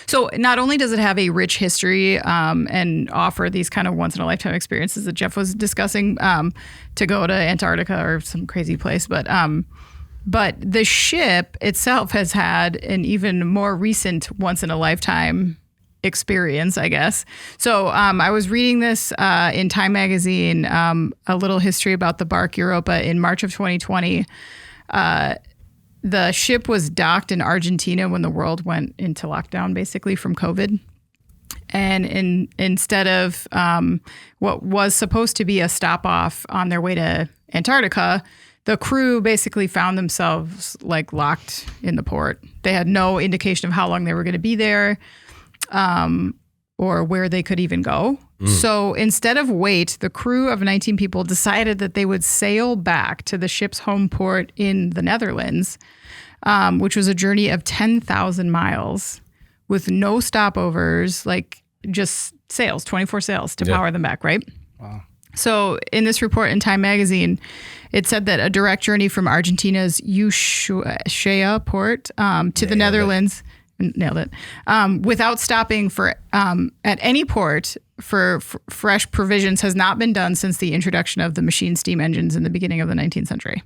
So not only does it have a rich history and offer these kind of once in a lifetime experiences that Jeff was discussing to go to Antarctica or some crazy place, but the ship itself has had an even more recent once in a lifetime experience, I guess. So I was reading this in Time Magazine, a little history about the bark Europa in March of 2020. The ship was docked in Argentina when the world went into lockdown, basically from COVID. And instead of what was supposed to be a stop off on their way to Antarctica, the crew basically found themselves like locked in the port. They had no indication of how long they were going to be there or where they could even go. So instead of wait, the crew of 19 people decided that they would sail back to the ship's home port in the Netherlands, which was a journey of 10,000 miles with no stopovers, like just sails, 24 sails to power them back, right? Wow. So in this report in Time Magazine, it said that a direct journey from Argentina's Ushuaia port to the Netherlands, nailed it, without stopping for at any port for fresh provisions has not been done since the introduction of the machine steam engines in the beginning of the 19th century.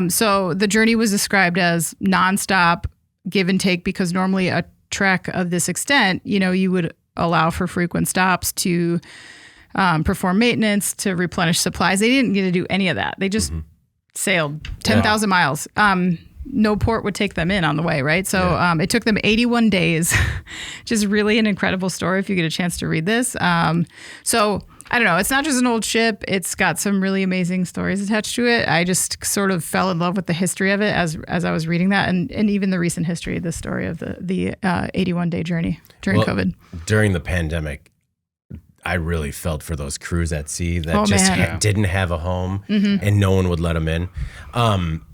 So the journey was described as nonstop, give and take, because normally a trek of this extent, you would allow for frequent stops to perform maintenance, to replenish supplies. They didn't get to do any of that. They just sailed 10,000 miles. No port would take them in on the way, right? So it took them 81 days. Just really an incredible story if you get a chance to read this. So I don't know. It's not just an old ship. It's got some really amazing stories attached to it. I just sort of fell in love with the history of it as I was reading that, and even the recent history of the story of the 81-day journey during COVID. During the pandemic, I really felt for those crews at sea that didn't have a home and no one would let them in.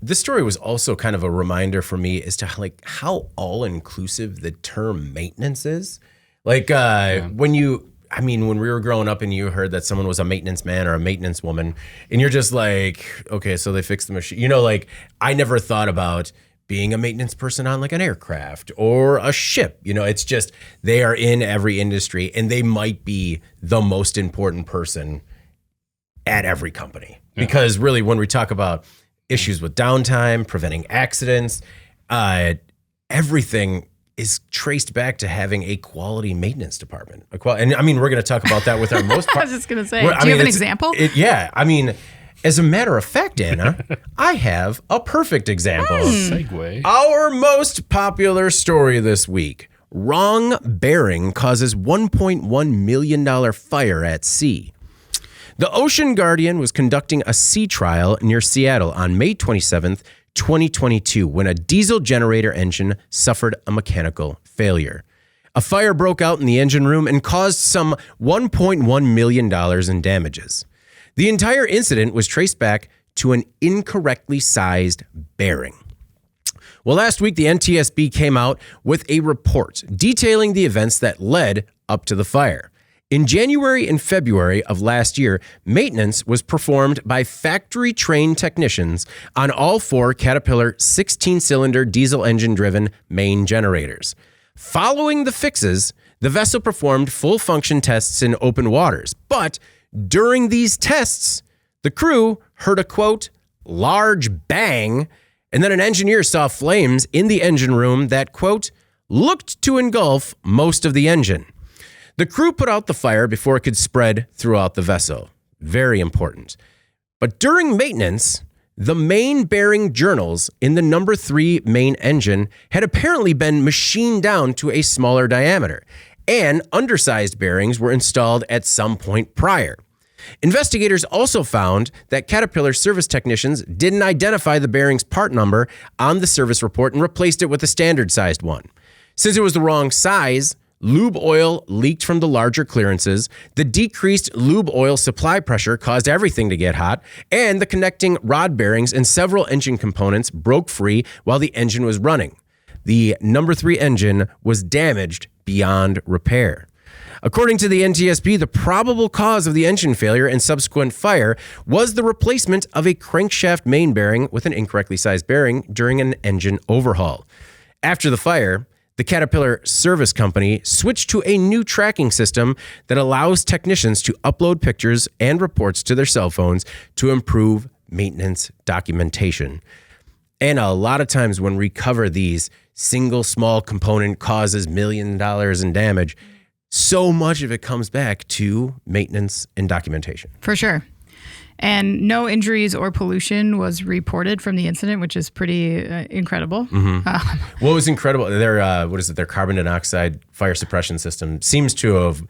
This story was also kind of a reminder for me as to like how all-inclusive the term maintenance is. Like when we were growing up and you heard that someone was a maintenance man or a maintenance woman, and you're just like, okay, so they fixed the machine. Like I never thought about being a maintenance person on like an aircraft or a ship. It's just they are in every industry and they might be the most important person at every company. Yeah. Because really when we talk about issues with downtime, preventing accidents, everything is traced back to having a quality maintenance department. And I mean, we're going to talk about that with our most I was just going to say, do you have an example? As a matter of fact, Anna, I have a perfect example. Segue. Our most popular story this week. Wrong bearing causes $1.1 million fire at sea. The Ocean Guardian was conducting a sea trial near Seattle on May 27th, 2022, when a diesel generator engine suffered a mechanical failure. A fire broke out in the engine room and caused some $1.1 million in damages. The entire incident was traced back to an incorrectly sized bearing. Well, last week, the NTSB came out with a report detailing the events that led up to the fire. In January and February of last year, maintenance was performed by factory-trained technicians on all 4 Caterpillar 16-cylinder diesel engine-driven main generators. Following the fixes, the vessel performed full-function tests in open waters. But during these tests, the crew heard a, quote, large bang, and then an engineer saw flames in the engine room that, quote, looked to engulf most of the engine. The crew put out the fire before it could spread throughout the vessel. Very important. But during maintenance, the main bearing journals in the number 3 main engine had apparently been machined down to a smaller diameter, and undersized bearings were installed at some point prior. Investigators also found that Caterpillar service technicians didn't identify the bearing's part number on the service report and replaced it with a standard-sized one. Since it was the wrong size, lube oil leaked from the larger clearances, the decreased lube oil supply pressure caused everything to get hot, and the connecting rod bearings and several engine components broke free while the engine was running. The number 3 engine was damaged beyond repair. According to the NTSB, the probable cause of the engine failure and subsequent fire was the replacement of a crankshaft main bearing with an incorrectly sized bearing during an engine overhaul. After the fire, the Caterpillar service company switched to a new tracking system that allows technicians to upload pictures and reports to their cell phones to improve maintenance documentation. And a lot of times when we cover these single small component causes $1 million in damage, so much of it comes back to maintenance and documentation. For sure. And no injuries or pollution was reported from the incident, which is pretty incredible. Mm-hmm. What was incredible, their carbon dioxide fire suppression system seems to have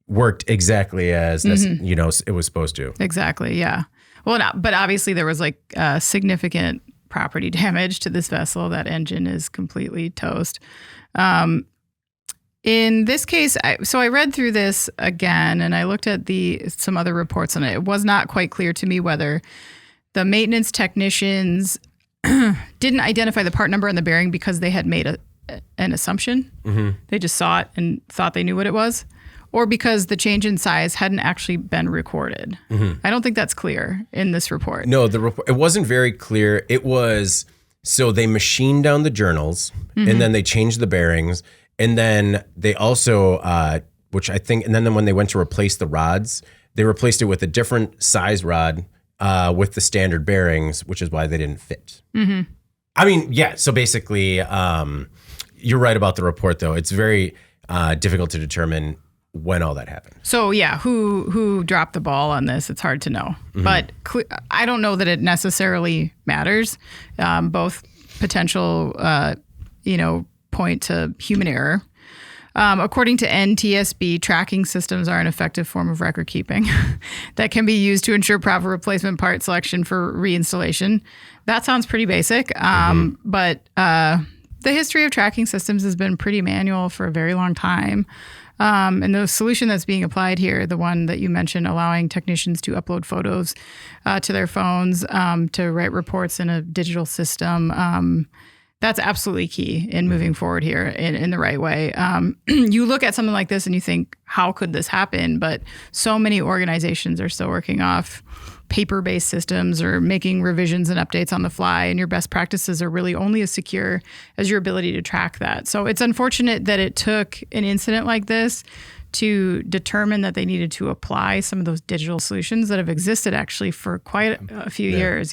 worked exactly as it was supposed to. Exactly, yeah. Well, but obviously there was like significant property damage to this vessel. That engine is completely toast. In this case, I read through this again and I looked at some other reports on it. It was not quite clear to me whether the maintenance technicians didn't identify the part number on the bearing because they had made an assumption. Mm-hmm. They just saw it and thought they knew what it was, or because the change in size hadn't actually been recorded. Mm-hmm. I don't think that's clear in this report. No, it wasn't very clear. It was, so they machined down the journals and then they changed the bearings. And then they also, and then when they went to replace the rods, they replaced it with a different size rod with the standard bearings, which is why they didn't fit. Mm-hmm. I mean, yeah. So basically, you're right about the report, though. It's very difficult to determine when all that happened. So yeah, who dropped the ball on this? It's hard to know. Mm-hmm. But I don't know that it necessarily matters. Both potential, point to human error. According to NTSB, tracking systems are an effective form of record keeping that can be used to ensure proper replacement part selection for reinstallation. That sounds pretty basic, but the history of tracking systems has been pretty manual for a very long time. And the solution that's being applied here, the one that you mentioned, allowing technicians to upload photos to their phones, to write reports in a digital system, that's absolutely key in moving forward here in the right way. You look at something like this and you think, how could this happen? But so many organizations are still working off paper-based systems or making revisions and updates on the fly, and your best practices are really only as secure as your ability to track that. So it's unfortunate that it took an incident like this to determine that they needed to apply some of those digital solutions that have existed actually for quite a few years,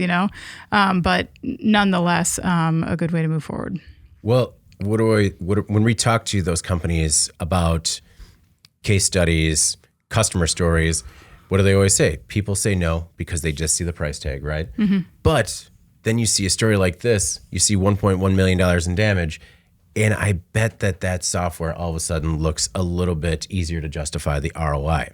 but nonetheless, a good way to move forward. Well, when we talk to those companies about case studies, customer stories, what do they always say? People say no because they just see the price tag, right? Mm-hmm. But then you see a story like this, you see $1.1 million in damage, and I bet that software all of a sudden looks a little bit easier to justify the ROI.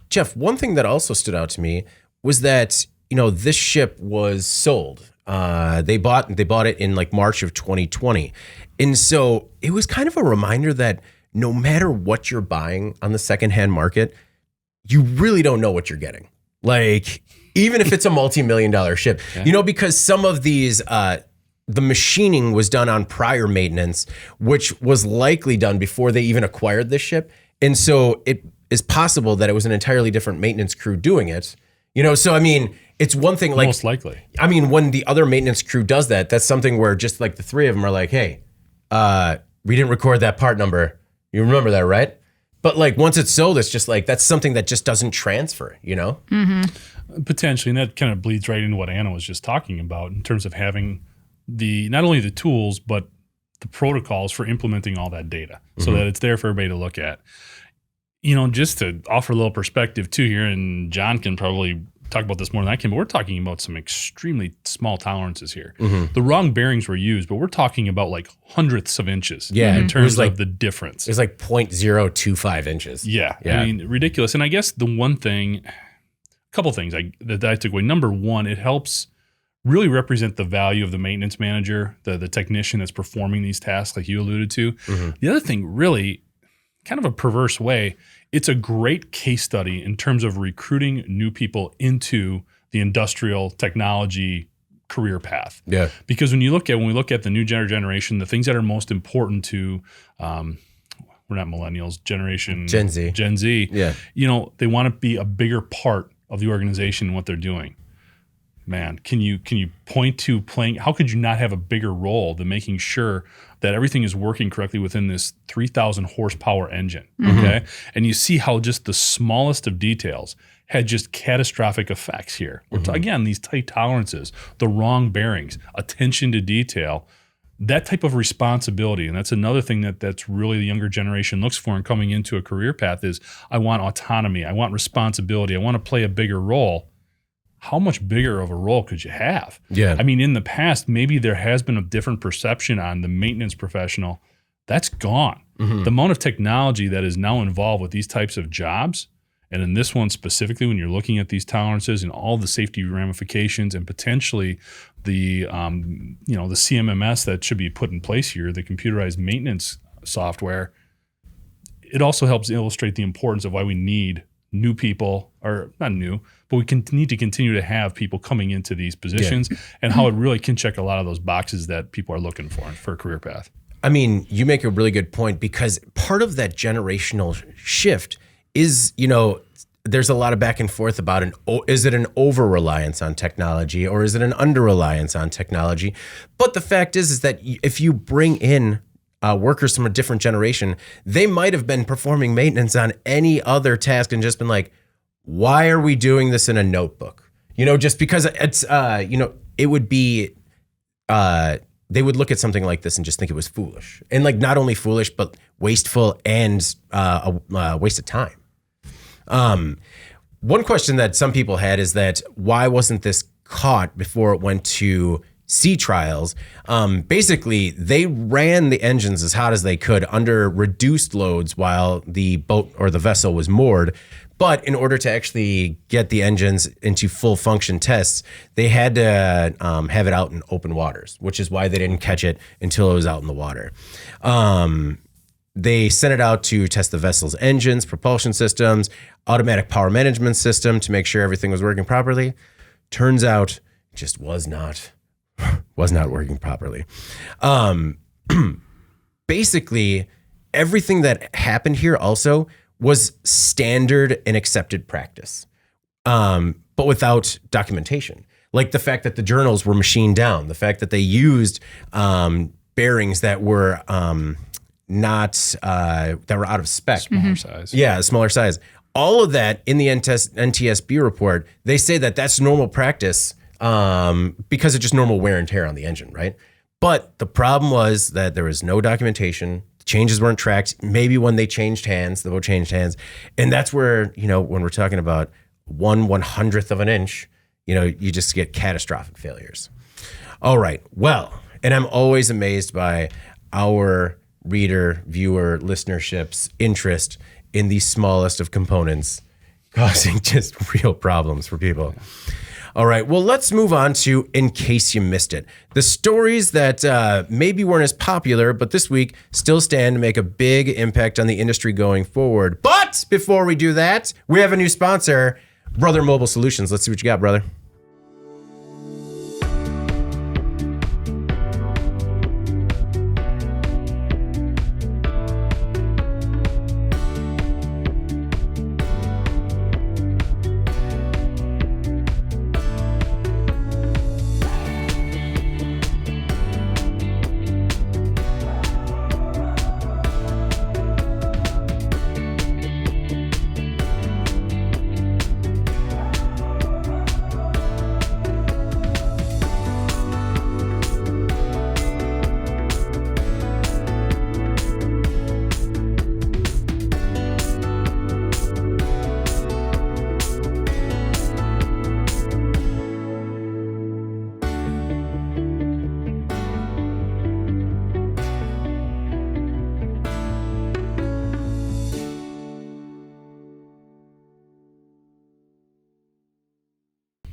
Jeff, one thing that also stood out to me was that, this ship was sold. They bought it in like March of 2020. And so it was kind of a reminder that no matter what you're buying on the secondhand market, you really don't know what you're getting. Like, even if it's a multi-million-dollar ship, because some of these, the machining was done on prior maintenance, which was likely done before they even acquired this ship. And so it is possible that it was an entirely different maintenance crew doing it. So I mean, it's one thing like most likely. I mean, when the other maintenance crew does that, that's something where just like the three of them are like, hey, we didn't record that part number. You remember that, right? But like once it's sold, it's just like that's something that just doesn't transfer, Potentially, and that kind of bleeds right into what Anna was just talking about in terms of having not only the tools, but the protocols for implementing all that data so that it's there for everybody to look at. Just to offer a little perspective too here, and John can probably talk about this more than I can, but we're talking about some extremely small tolerances here. The wrong bearings were used, but we're talking about like hundredths of inches in terms of the difference. It's like 0.025 inches. Yeah. I mean, ridiculous. And I guess the one thing, a couple things that I took away. Number one, it helps really represent the value of the maintenance manager, the technician that's performing these tasks like you alluded to. The other thing, really kind of a perverse way, it's a great case study in terms of recruiting new people into the industrial technology career path. Yeah. Because when we look at the new generation, the things that are most important to, we're not millennials, Gen Z. Yeah. They want to be a bigger part of the organization and what they're doing. Man, can you point to how could you not have a bigger role than making sure that everything is working correctly within this 3,000 horsepower engine, okay? And you see how just the smallest of details had just catastrophic effects here. Again, these tight tolerances, the wrong bearings, attention to detail, that type of responsibility. And that's another thing that's really the younger generation looks for in coming into a career path is I want autonomy, I want responsibility, I want to play a bigger role. How much bigger of a role could you have? Yeah. I mean, in the past, maybe there has been a different perception on the maintenance professional. That's gone. The amount of technology that is now involved with these types of jobs, and in this one specifically, when you're looking at these tolerances and all the safety ramifications and potentially the the CMMS that should be put in place here, the computerized maintenance software, it also helps illustrate the importance of why we need new people, or not new, but we need to continue to have people coming into these positions and how it really can check a lot of those boxes that people are looking for a career path. I mean, you make a really good point because part of that generational shift is, there's a lot of back and forth about is it an over-reliance on technology or is it an under-reliance on technology? But the fact is that if you bring in workers from a different generation, they might have been performing maintenance on any other task and just been like, why are we doing this in a notebook? Just because it's, it would be, they would look at something like this and just think it was foolish. And like not only foolish, but wasteful and a waste of time. One question that some people had is that why wasn't this caught before it went to sea trials? Basically, they ran the engines as hot as they could under reduced loads while the boat or the vessel was moored. But in order to actually get the engines into full function tests, they had to have it out in open waters, which is why they didn't catch it until it was out in the water. They sent it out to test the vessel's engines, propulsion systems, automatic power management system to make sure everything was working properly. Turns out it just was not working properly. Basically, everything that happened here also was standard and accepted practice, but without documentation. Like the fact that the journals were machined down, the fact that they used bearings that were that were out of spec. Smaller size. Yeah, smaller size. All of that in the NTSB report, they say that that's normal practice because it's just normal wear and tear on the engine, right? But the problem was that there was no documentation. Changes weren't tracked. Maybe when they changed hands, the boat changed hands. And that's where, when we're talking about 1/100th of an inch, you just get catastrophic failures. All right. Well, and I'm always amazed by our reader, viewer, listenership's interest in the smallest of components, causing just real problems for people. All right, well, let's move on to In Case You Missed It. The stories that maybe weren't as popular, but this week still stand to make a big impact on the industry going forward. But before we do that, we have a new sponsor, Brother Mobile Solutions. Let's see what you got, brother.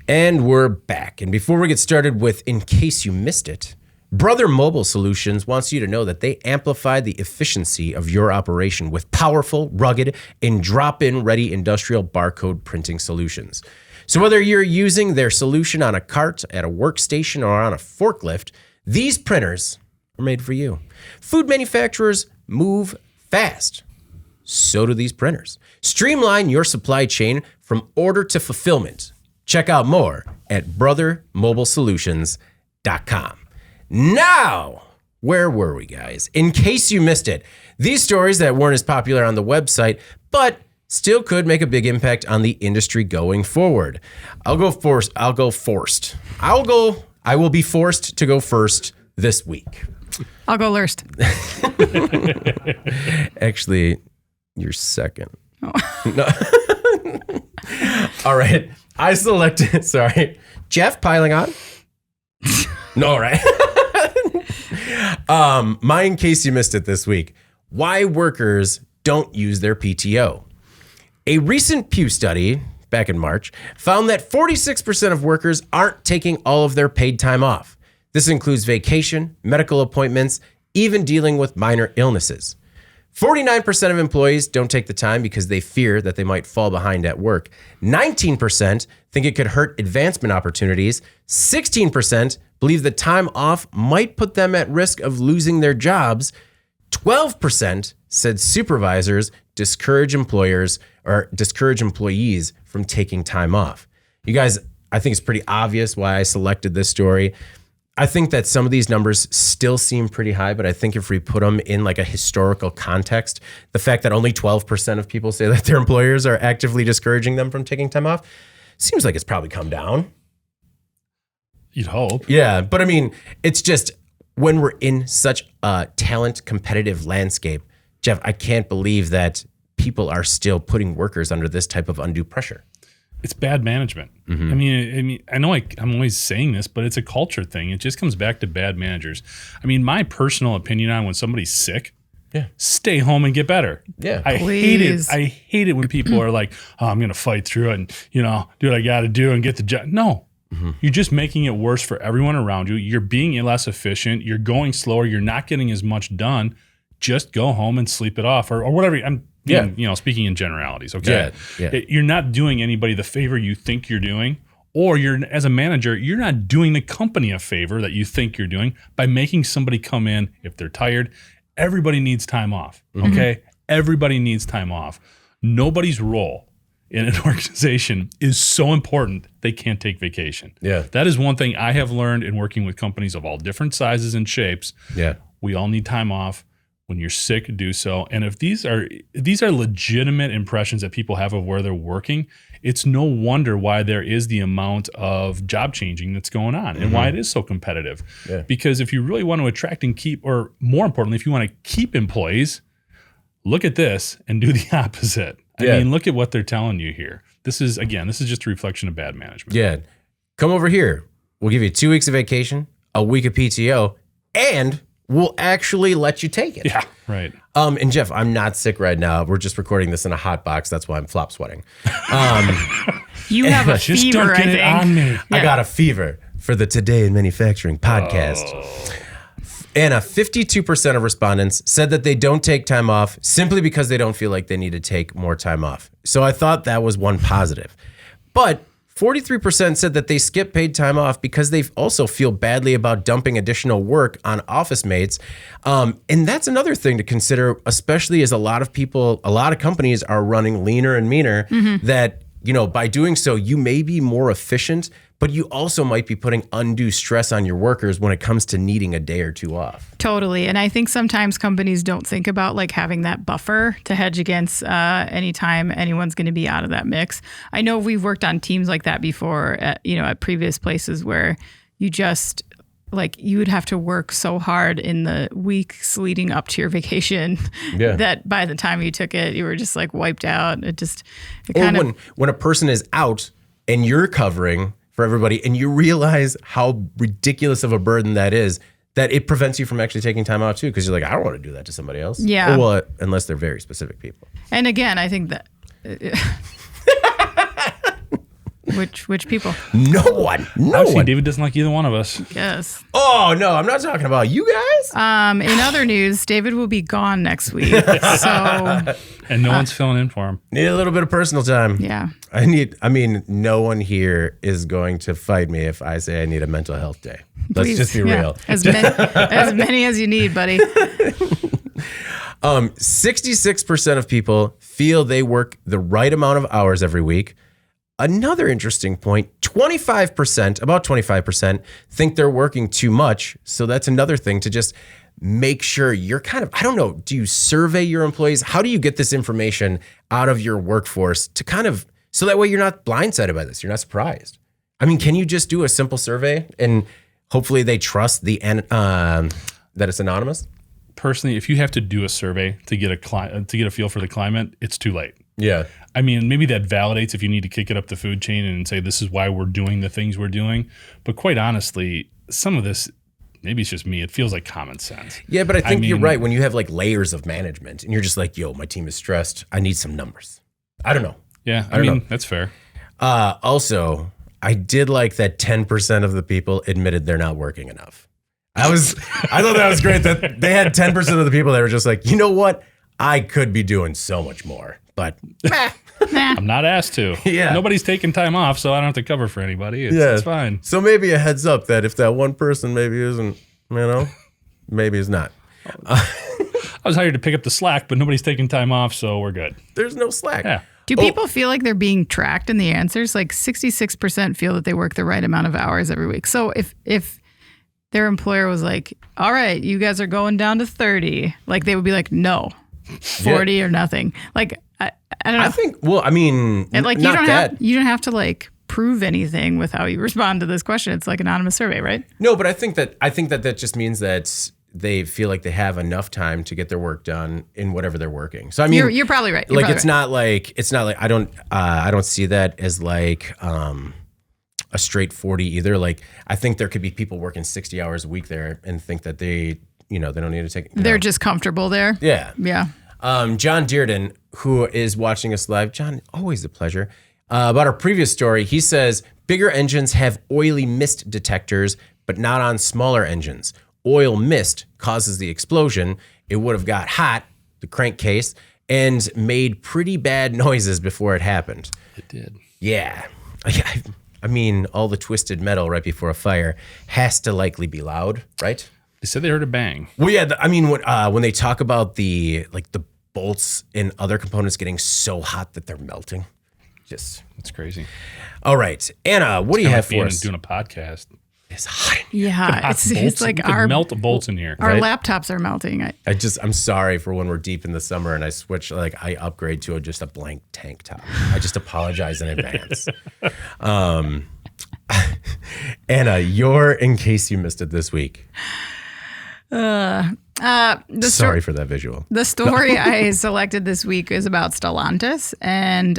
And we're back. And before we get started with In Case You Missed It, Brother Mobile Solutions wants you to know that they amplify the efficiency of your operation with powerful, rugged, and drop-in ready industrial barcode printing solutions. So whether you're using their solution on a cart, at a workstation, or on a forklift, these printers are made for you. Food manufacturers move fast. So do these printers. Streamline your supply chain from order to fulfillment. Check out more at brothermobilesolutions.com. Now, where were we, guys? In case you missed it, these stories that weren't as popular on the website, but still could make a big impact on the industry going forward. I will be forced to go first this week. I'll go first. Actually, you're second. Oh. No. All right. I selected, sorry, Jeff piling on. No, right? My In Case You Missed It this week, why workers don't use their PTO. A recent Pew study back in March found that 46% of workers aren't taking all of their paid time off. This includes vacation, medical appointments, even dealing with minor illnesses. 49% of employees don't take the time because they fear that they might fall behind at work. 19% think it could hurt advancement opportunities. 16% believe the time off might put them at risk of losing their jobs. 12% said supervisors discourage employees from taking time off. You guys, I think it's pretty obvious why I selected this story. I think that some of these numbers still seem pretty high, but I think if we put them in like a historical context, the fact that only 12% of people say that their employers are actively discouraging them from taking time off seems like it's probably come down. You'd hope. Yeah, but I mean, it's just when we're in such a talent competitive landscape, Jeff, I can't believe that people are still putting workers under this type of undue pressure. It's bad management. Mm-hmm. I mean, I know I'm always saying this, but it's a culture thing. It just comes back to bad managers. I mean, my personal opinion on when somebody's sick, stay home and get better. Yeah, I hate it. I hate it when people are like, "Oh, I'm going to fight through it and do what I got to do and get the job." No, you're just making it worse for everyone around you. You're being less efficient. You're going slower. You're not getting as much done. Just go home and sleep it off, or whatever. Speaking in generalities, okay? Yeah. You're not doing anybody the favor you think you're doing, or as a manager, you're not doing the company a favor that you think you're doing by making somebody come in if they're tired. Everybody needs time off, okay? Everybody needs time off. Nobody's role in an organization is so important they can't take vacation. Yeah. That is one thing I have learned in working with companies of all different sizes and shapes. Yeah. We all need time off. When you're sick, do so. And if these are legitimate impressions that people have of where they're working, it's no wonder why there is the amount of job changing that's going on and why it is so competitive. Yeah. Because if you really want to attract and keep, or more importantly, if you want to keep employees, look at this and do the opposite. I mean, look at what they're telling you here. This is just a reflection of bad management. Yeah. Come over here. We'll give you 2 weeks of vacation, a week of PTO, and will actually let you take it. Yeah, right. And Jeff, I'm not sick right now. We're just recording this in a hot box. That's why I'm flop sweating. You have a Just fever, don't get I it think. on me. I got a fever for the Today in Manufacturing podcast. Anna, 52% of respondents said that they don't take time off simply because they don't feel like they need to take more time off. So I thought that was one positive. But 43% said that they skip paid time off because they also feel badly about dumping additional work on office mates. And that's another thing to consider, especially as a lot of companies are running leaner and meaner, that, by doing so, you may be more efficient, but you also might be putting undue stress on your workers when it comes to needing a day or two off. Totally. And I think sometimes companies don't think about like having that buffer to hedge against anytime anyone's going to be out of that mix. I know we've worked on teams like that before at previous places where you just you would have to work so hard in the weeks leading up to your vacation that by the time you took it, you were just like wiped out. When a person is out and you're covering for everybody and you realize how ridiculous of a burden that is, that it prevents you from actually taking time out too, because you're like, I don't want to do that to somebody else. Yeah. Well, unless they're very specific people. And again, I think that which people? No one. David doesn't like either one of us. Yes. Oh no, I'm not talking about you guys. In other news, David will be gone next week. So And no one's filling in for him. Need a little bit of personal time. Yeah. No one here is going to fight me if I say I need a mental health day. Let's Please, just be real. As many as you need, buddy. 66% of people feel they work the right amount of hours every week. Another interesting point, about 25% think they're working too much. So that's another thing to just make sure you're I don't know, do you survey your employees? How do you get this information out of your workforce to so that way you're not blindsided by this, you're not surprised? Can you just do a simple survey and hopefully they trust that it's anonymous? Personally, if you have to do a survey to get a feel for the climate, it's too late. Yeah. Maybe that validates if you need to kick it up the food chain and say this is why we're doing the things we're doing. But quite honestly, some of this, maybe it's just me, it feels like common sense. Yeah, but I think you're right. When you have layers of management and you're just like, yo, my team is stressed, I need some numbers. I don't know. Yeah, I don't know. That's fair. Also, I did like that 10% of the people admitted they're not working enough. I thought that was great that they had 10% of the people that were just like, you know what? I could be doing so much more, but I'm not asked to. Yeah. Nobody's taking time off, so I don't have to cover for anybody. It's fine. So maybe a heads up that if that one person maybe isn't, maybe is not. I was hired to pick up the slack, but nobody's taking time off, so we're good. There's no slack. Yeah. Do people feel like they're being tracked in the answers? 66% feel that they work the right amount of hours every week. So if their employer was like, all right, you guys are going down to 30, they would be like, no, 40 or nothing. I don't know. I think, you don't have to prove anything with how you respond to this question. It's anonymous survey, right? No, but I think that just means that they feel like they have enough time to get their work done in whatever they're working. So you're probably right. It's not like I don't see that as a straight 40 either. I think there could be people working 60 hours a week there and think that they don't need to take. They're just comfortable there. Yeah. Yeah. John Dearden, who is watching us live. John, always a pleasure. About our previous story, he says bigger engines have oily mist detectors, but not on smaller engines. Oil mist causes the explosion. It would have got hot, the crankcase, and made pretty bad noises before it happened. It did. Yeah. All the twisted metal right before a fire has to likely be loud, right? They said they heard a bang. Well, yeah. When they talk about the bolts and other components getting so hot that they're melting, it's crazy. All right, Anna, what do you have for us? Doing a podcast. It's hot in here. Yeah, it's like our melt the bolts in here. Our laptops are melting. I'm sorry for when we're deep in the summer and I switch, I upgrade to just a blank tank top. I just apologize in advance. Anna, in case you missed it this week. Sorry for that visual. The story I selected this week is about Stellantis and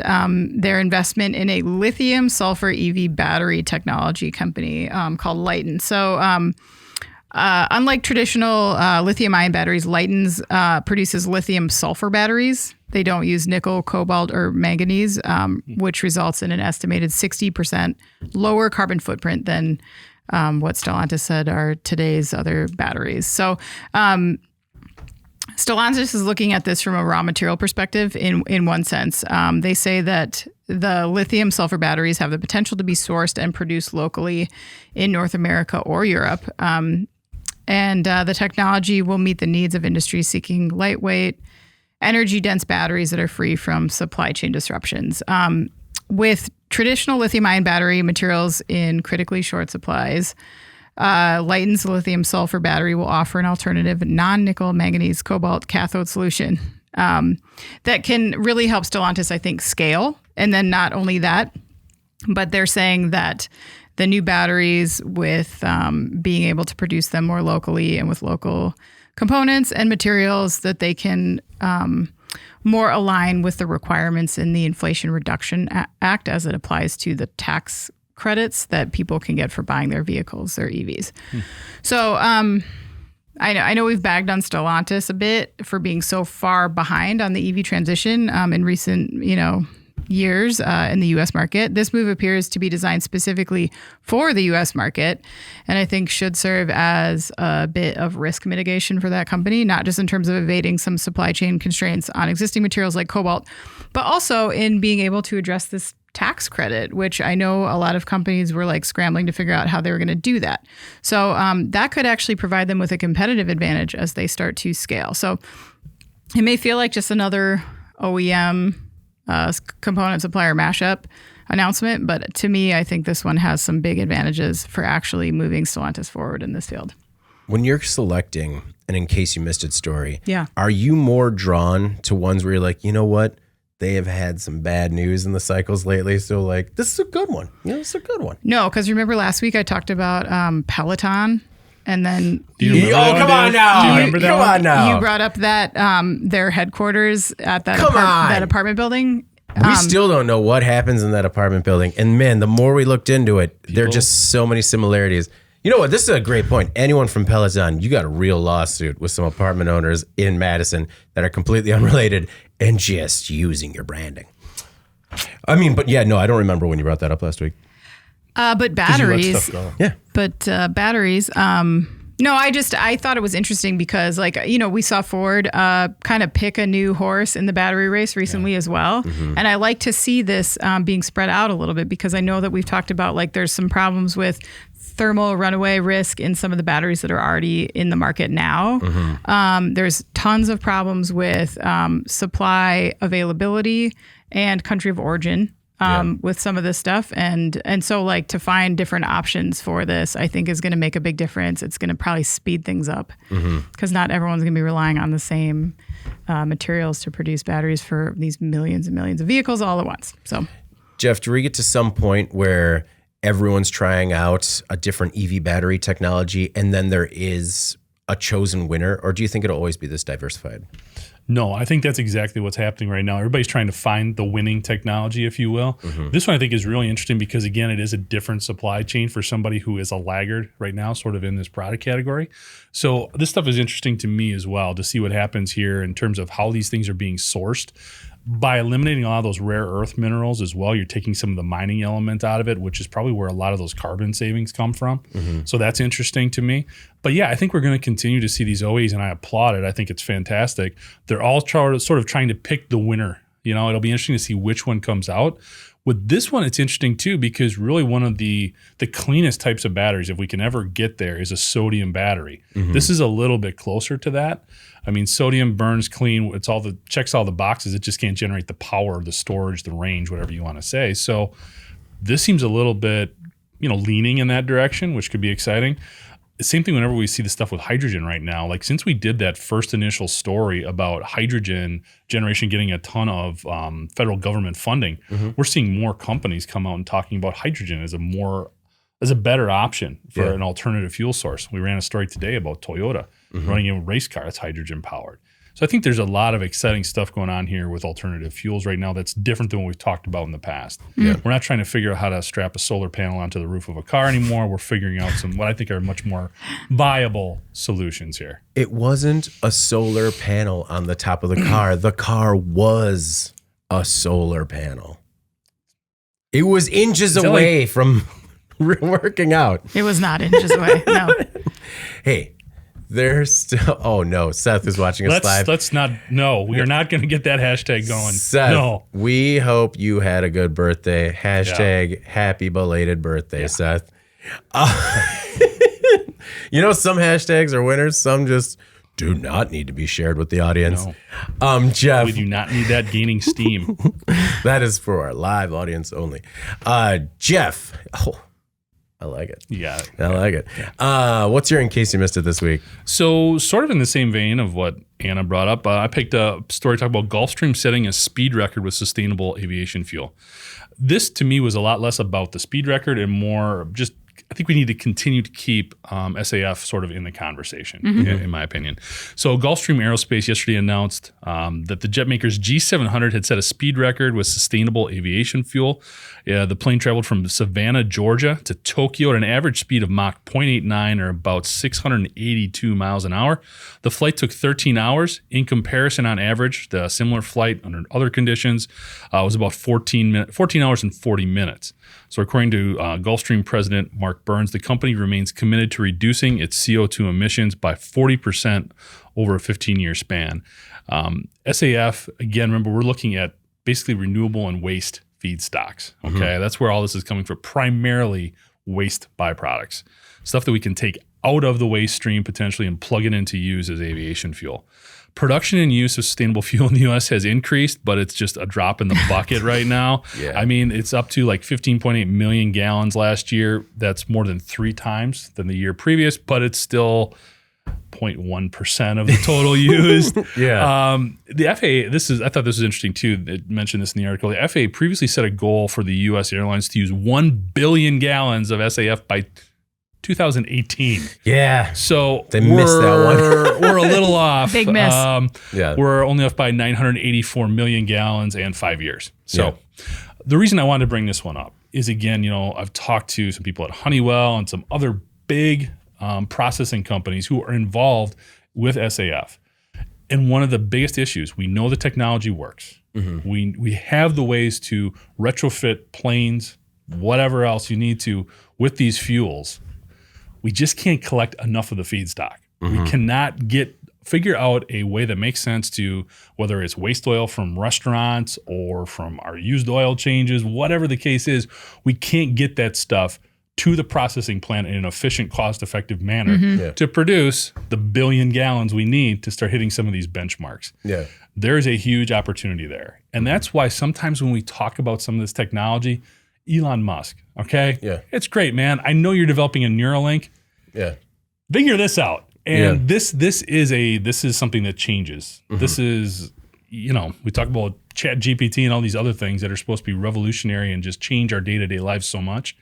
their investment in a lithium-sulfur EV battery technology company called Lighten. So Unlike traditional lithium-ion batteries, Lightens produces lithium-sulfur batteries. They don't use nickel, cobalt, or manganese, which results in an estimated 60% lower carbon footprint than what Stellantis said are today's other batteries. So Stellantis is looking at this from a raw material perspective in one sense. They say that the lithium-sulfur batteries have the potential to be sourced and produced locally in North America or Europe. And the technology will meet the needs of industries seeking lightweight, energy-dense batteries that are free from supply chain disruptions. With traditional lithium-ion battery materials in critically short supplies, Lightens lithium-sulfur battery will offer an alternative non-nickel, manganese, cobalt cathode solution that can really help Stellantis, I think, scale. And then not only that, but they're saying that the new batteries, with being able to produce them more locally and with local components and materials, that they can more align with the requirements in the Inflation Reduction Act as it applies to the tax credits that people can get for buying their vehicles, their EVs. So I know we've bagged on Stellantis a bit for being so far behind on the EV transition in recent, years in the U.S. market. This move appears to be designed specifically for the U.S. market, and I think should serve as a bit of risk mitigation for that company, not just in terms of evading some supply chain constraints on existing materials like cobalt, but also in being able to address this tax credit, which I know a lot of companies were like scrambling to figure out how they were going to do that. So that could actually provide them with a competitive advantage as they start to scale. So it may feel like just another OEM component supplier mashup announcement, but to me, I think this one has some big advantages for actually moving Stellantis forward in this field. When you're selecting, and in case you missed it story, yeah, are you more drawn to ones where you're like, you know what? They have had some bad news in the cycles lately. So like, this is a good one. This is a good one. No, because remember last week I talked about Peloton, and then come on now. You brought up that their headquarters at that apartment building. We still don't know what happens in that apartment building. And man, the more we looked into it, there are just so many similarities. You know what? This is a great point. Anyone from Peloton, you got a real lawsuit with some apartment owners in Madison that are completely unrelated and just using your branding. I mean, but yeah, no, I don't remember when you brought that up last week. But batteries, batteries. No, I thought it was interesting because, like, we saw Ford kind of pick a new horse in the battery race recently as well. Mm-hmm. And I like to see this being spread out a little bit, because I know that we've talked about, like, there's some problems with thermal runaway risk in some of the batteries that are already in the market now. Mm-hmm. There's tons of problems with supply availability and country of origin. With some of this stuff. And so, like, to find different options for this, I think is going to make a big difference. It's going to probably speed things up, because not everyone's going to be relying on the same materials to produce batteries for these millions and millions of vehicles all at once. So, Jeff, do we get to some point where everyone's trying out a different EV battery technology and then there is a chosen winner? Or do you think it'll always be this diversified? No, I think that's exactly what's happening right now. Everybody's trying to find the winning technology, if you will. Mm-hmm. This one I think is really interesting because, again, it is a different supply chain for somebody who is a laggard right now, sort of in this product category. So this stuff is interesting to me as well, to see what happens here in terms of how these things are being sourced. By eliminating a lot of those rare earth minerals as well, you're taking some of the mining element out of it, which is probably where a lot of those carbon savings come from. Mm-hmm. So that's interesting to me. But yeah, I think we're going to continue to see these OEs, and I applaud it. I think it's fantastic. They're all sort of trying to pick the winner. It'll be interesting to see which one comes out. With this one, it's interesting too, because really one of the cleanest types of batteries, if we can ever get there, is a sodium battery. Mm-hmm. This is a little bit closer to that. I mean, sodium burns clean. Checks all the boxes. It just can't generate the power, the storage, the range, whatever you want to say. So this seems a little bit, leaning in that direction, which could be exciting. Same thing whenever we see the stuff with hydrogen right now. Like, since we did that first initial story about hydrogen generation getting a ton of federal government funding, we're seeing more companies come out and talking about hydrogen as a better option for an alternative fuel source. We ran a story today about Toyota running a race car that's hydrogen powered. So I think there's a lot of exciting stuff going on here with alternative fuels right now that's different than what we've talked about in the past. Yeah. We're not trying to figure out how to strap a solar panel onto the roof of a car anymore. We're figuring out some what I think are much more viable solutions here. It wasn't a solar panel on the top of the car. The car was a solar panel. It was inches away from working out. It was not inches away. No. Hey, there's still. Oh no, Seth is watching us live. Let's not. No, we are not going to get that hashtag going. Seth, no. We hope you had a good birthday. Hashtag happy belated birthday, Seth. You know, some hashtags are winners. Some just do not need to be shared with the audience. No. Jeff, we do not need that gaining steam. That is for our live audience only. Jeff. Oh. I like it. Yeah. I like it. What's your in case you missed it this week? So sort of in the same vein of what Anna brought up, I picked a story talking about Gulfstream setting a speed record with sustainable aviation fuel. This to me was a lot less about the speed record and more just I think we need to continue to keep SAF sort of in the conversation, in my opinion. So Gulfstream Aerospace yesterday announced that the jet maker's G700 had set a speed record with sustainable aviation fuel. The plane traveled from Savannah, Georgia to Tokyo at an average speed of Mach 0.89 or about 682 miles an hour. The flight took 13 hours. In comparison, on average, the similar flight under other conditions was about 14 hours and 40 minutes. So according to Gulfstream President Mark Burns, the company remains committed to reducing its CO2 emissions by 40% over a 15-year span. SAF, again, remember, we're looking at basically renewable and waste feedstocks. Okay, that's where all this is coming from, primarily waste byproducts, stuff that we can take out of the waste stream potentially and plug it into use as aviation fuel. Production and use of sustainable fuel in the U.S. has increased, but it's just a drop in the bucket right now. I mean, it's up to like 15.8 million gallons last year. That's more than 3 times than the year previous, but it's still 0.1% of the total used. The FAA, I thought this was interesting too. It mentioned this in the article. The FAA previously set a goal for the U.S. airlines to use 1 billion gallons of SAF by 2018. So they missed that one. We're a little off. Big miss. We're only off by 984 million gallons and 5 years. So the reason I wanted to bring this one up is, again, you know, I've talked to some people at Honeywell and some other big processing companies who are involved with SAF. And one of the biggest issues, we know the technology works. We have the ways to retrofit planes, whatever else you need to with these fuels. We just can't collect enough of the feedstock. We cannot figure out a way that makes sense to, whether it's waste oil from restaurants or from our used oil changes, whatever the case is, we can't get that stuff to the processing plant in an efficient, cost-effective manner to produce the billion gallons we need to start hitting some of these benchmarks. There's a huge opportunity there. And that's why sometimes when we talk about some of this technology, Elon Musk, it's great, man. I know you're developing a Neuralink. Figure this out. And this is something that changes. This is, you know, we talk about Chat GPT and all these other things that are supposed to be revolutionary and just change our day-to-day lives so much.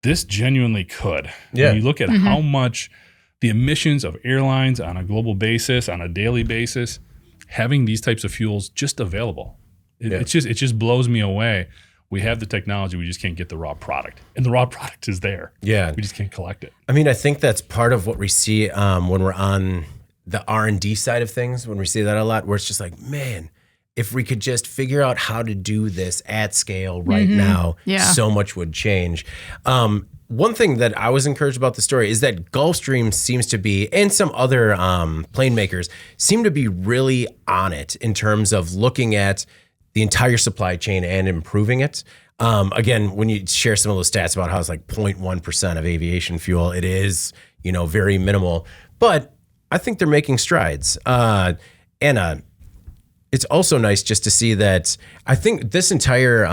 This genuinely could. When you look at how much the emissions of airlines on a global basis, on a daily basis, having these types of fuels just available, it just blows me away. We have the technology, we just can't get the raw product. And the raw product is there. We just can't collect it. I mean, I think that's part of what we see when we're on the R&D side of things, when we see that a lot, where it's just like, man, if we could just figure out how to do this at scale right now, so much would change. One thing that I was encouraged about the story is that Gulfstream seems to be, and some other plane makers, seem to be really on it in terms of looking at the entire supply chain and improving it. Again, when you share some of those stats about how it's like 0.1% of aviation fuel, it is, you know, very minimal. But I think they're making strides. And it's also nice just to see that I think this entire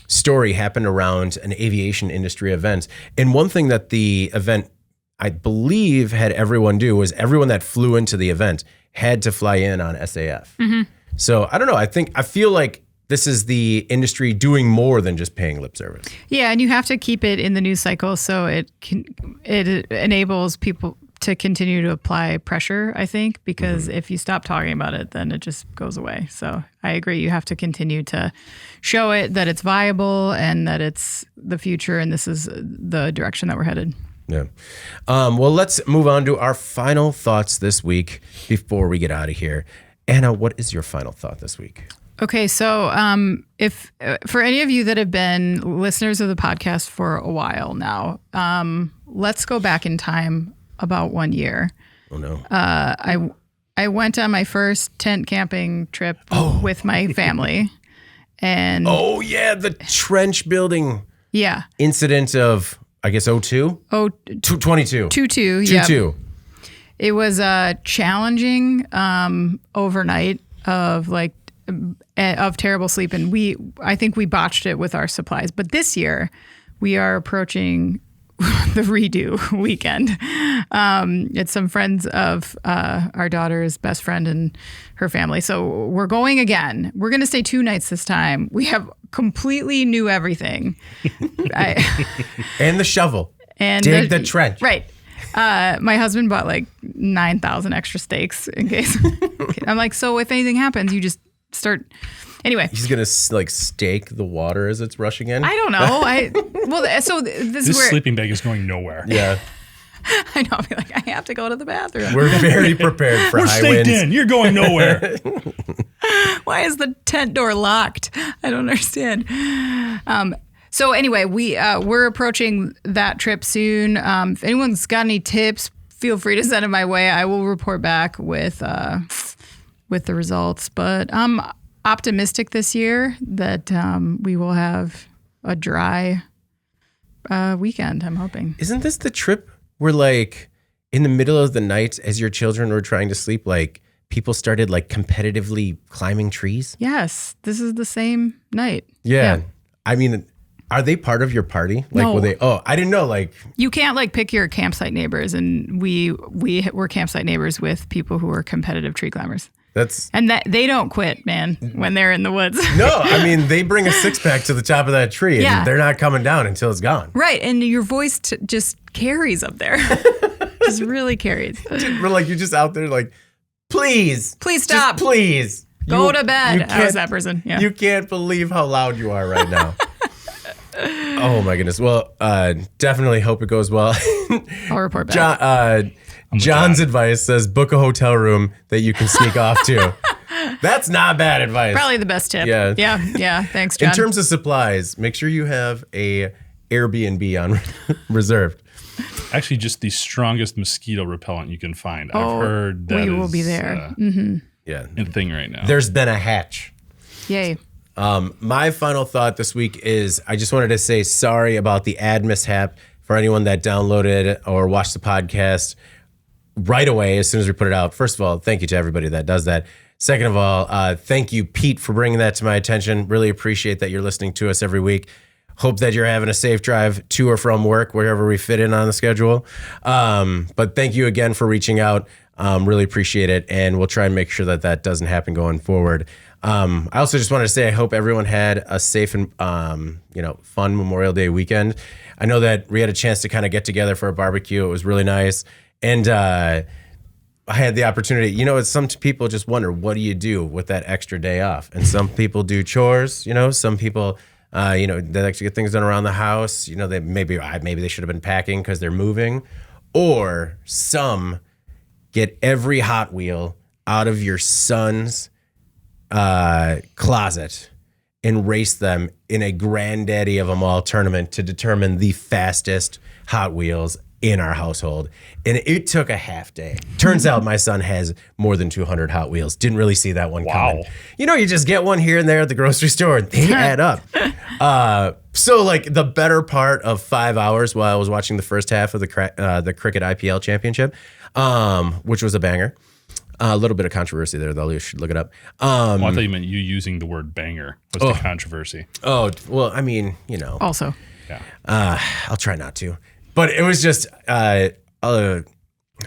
story happened around an aviation industry event. And one thing that the event, I believe, had everyone do was everyone that flew into the event had to fly in on SAF. So I don't know. I feel like this is the industry doing more than just paying lip service. Yeah, and you have to keep it in the news cycle so it enables people to continue to apply pressure, I think, because if you stop talking about it, then it just goes away. So I agree. You have to continue to show it that it's viable and that it's the future and this is the direction that we're headed. Yeah. Well, let's move on to our final thoughts this week before we get out of here. Anna, what is your final thought this week? Okay, so if for any of you that have been listeners of the podcast for a while now, let's go back in time about 1 year. Oh no! I went on my first tent camping trip with my family, and oh yeah, the trench building incident of I guess 22? 22. 22, yeah. 22. It was challenging overnight of terrible sleep, and I think we botched it with our supplies. But this year, we are approaching the redo weekend. It's some friends of our daughter's best friend and her family. So we're going again. We're going to stay 2 nights this time. We have completely new everything. And the shovel. And dig the trench. Right. My husband bought like 9,000 extra stakes in case. I'm like, so if anything happens, you just start. Anyway, he's gonna like stake the water as it's rushing in. I don't know. So this is where sleeping bag is going nowhere. Yeah, I know. I'll be like, I have to go to the bathroom. We're very prepared for high winds. We're staked in. You're going nowhere. Why is the tent door locked? I don't understand. So anyway, we're approaching that trip soon. If anyone's got any tips, feel free to send it my way. I will report back with the results. But I'm optimistic this year that we will have a dry weekend, I'm hoping. Isn't this the trip where like in the middle of the night as your children were trying to sleep, like people started like competitively climbing trees? Yes, this is the same night. Yeah. I mean, are they part of your party? Like, no. Were they? Oh, I didn't know. Like, you can't like pick your campsite neighbors, and we were campsite neighbors with people who are competitive tree climbers. And that they don't quit, man, when they're in the woods. No, I mean, they bring a 6-pack to the top of that tree, and they're not coming down until it's gone. Right, and your voice just carries up there. Just really carries. We're like, you're just out there like, please stop. Just please. Go to bed. I was that person. Yeah. You can't believe how loud you are right now. Oh, my goodness. Well, definitely hope it goes well. I'll report back. John's advice says book a hotel room that you can sneak off to. That's not bad advice. Probably the best tip. Yeah. Thanks, John. In terms of supplies, make sure you have a Airbnb on reserved. Actually, just the strongest mosquito repellent you can find. I've heard that we will be there. A thing right now. There's been a hatch. Yay. My final thought this week is I just wanted to say sorry about the ad mishap for anyone that downloaded or watched the podcast right away as soon as we put it out. First of all, thank you to everybody that does that. Second of all, thank you, Pete, for bringing that to my attention. Really appreciate that you're listening to us every week. Hope that you're having a safe drive to or from work, wherever we fit in on the schedule. But thank you again for reaching out. Really appreciate it. And we'll try and make sure that that doesn't happen going forward. I also just wanted to say I hope everyone had a safe and fun Memorial Day weekend. I know that we had a chance to kind of get together for a barbecue. It was really nice. And I had the opportunity, some people just wonder, what do you do with that extra day off? And some people do chores, some people, they like to get things done around the house. They maybe they should have been packing because they're moving. Or some get every Hot Wheel out of your son's closet and race them in a granddaddy of them all tournament to determine the fastest Hot Wheels in our household. And it took a half day. Turns out my son has more than 200 Hot Wheels. Didn't really see that one coming. You just get one here and there at the grocery store and they add up. So like the better part of 5 hours while I was watching the first half of the Cricket IPL Championship, which was a banger. A little bit of controversy there, though. You should look it up. I thought you meant you using the word banger. What's the controversy? Oh, well, I mean, Also. Yeah. I'll try not to. But it was just a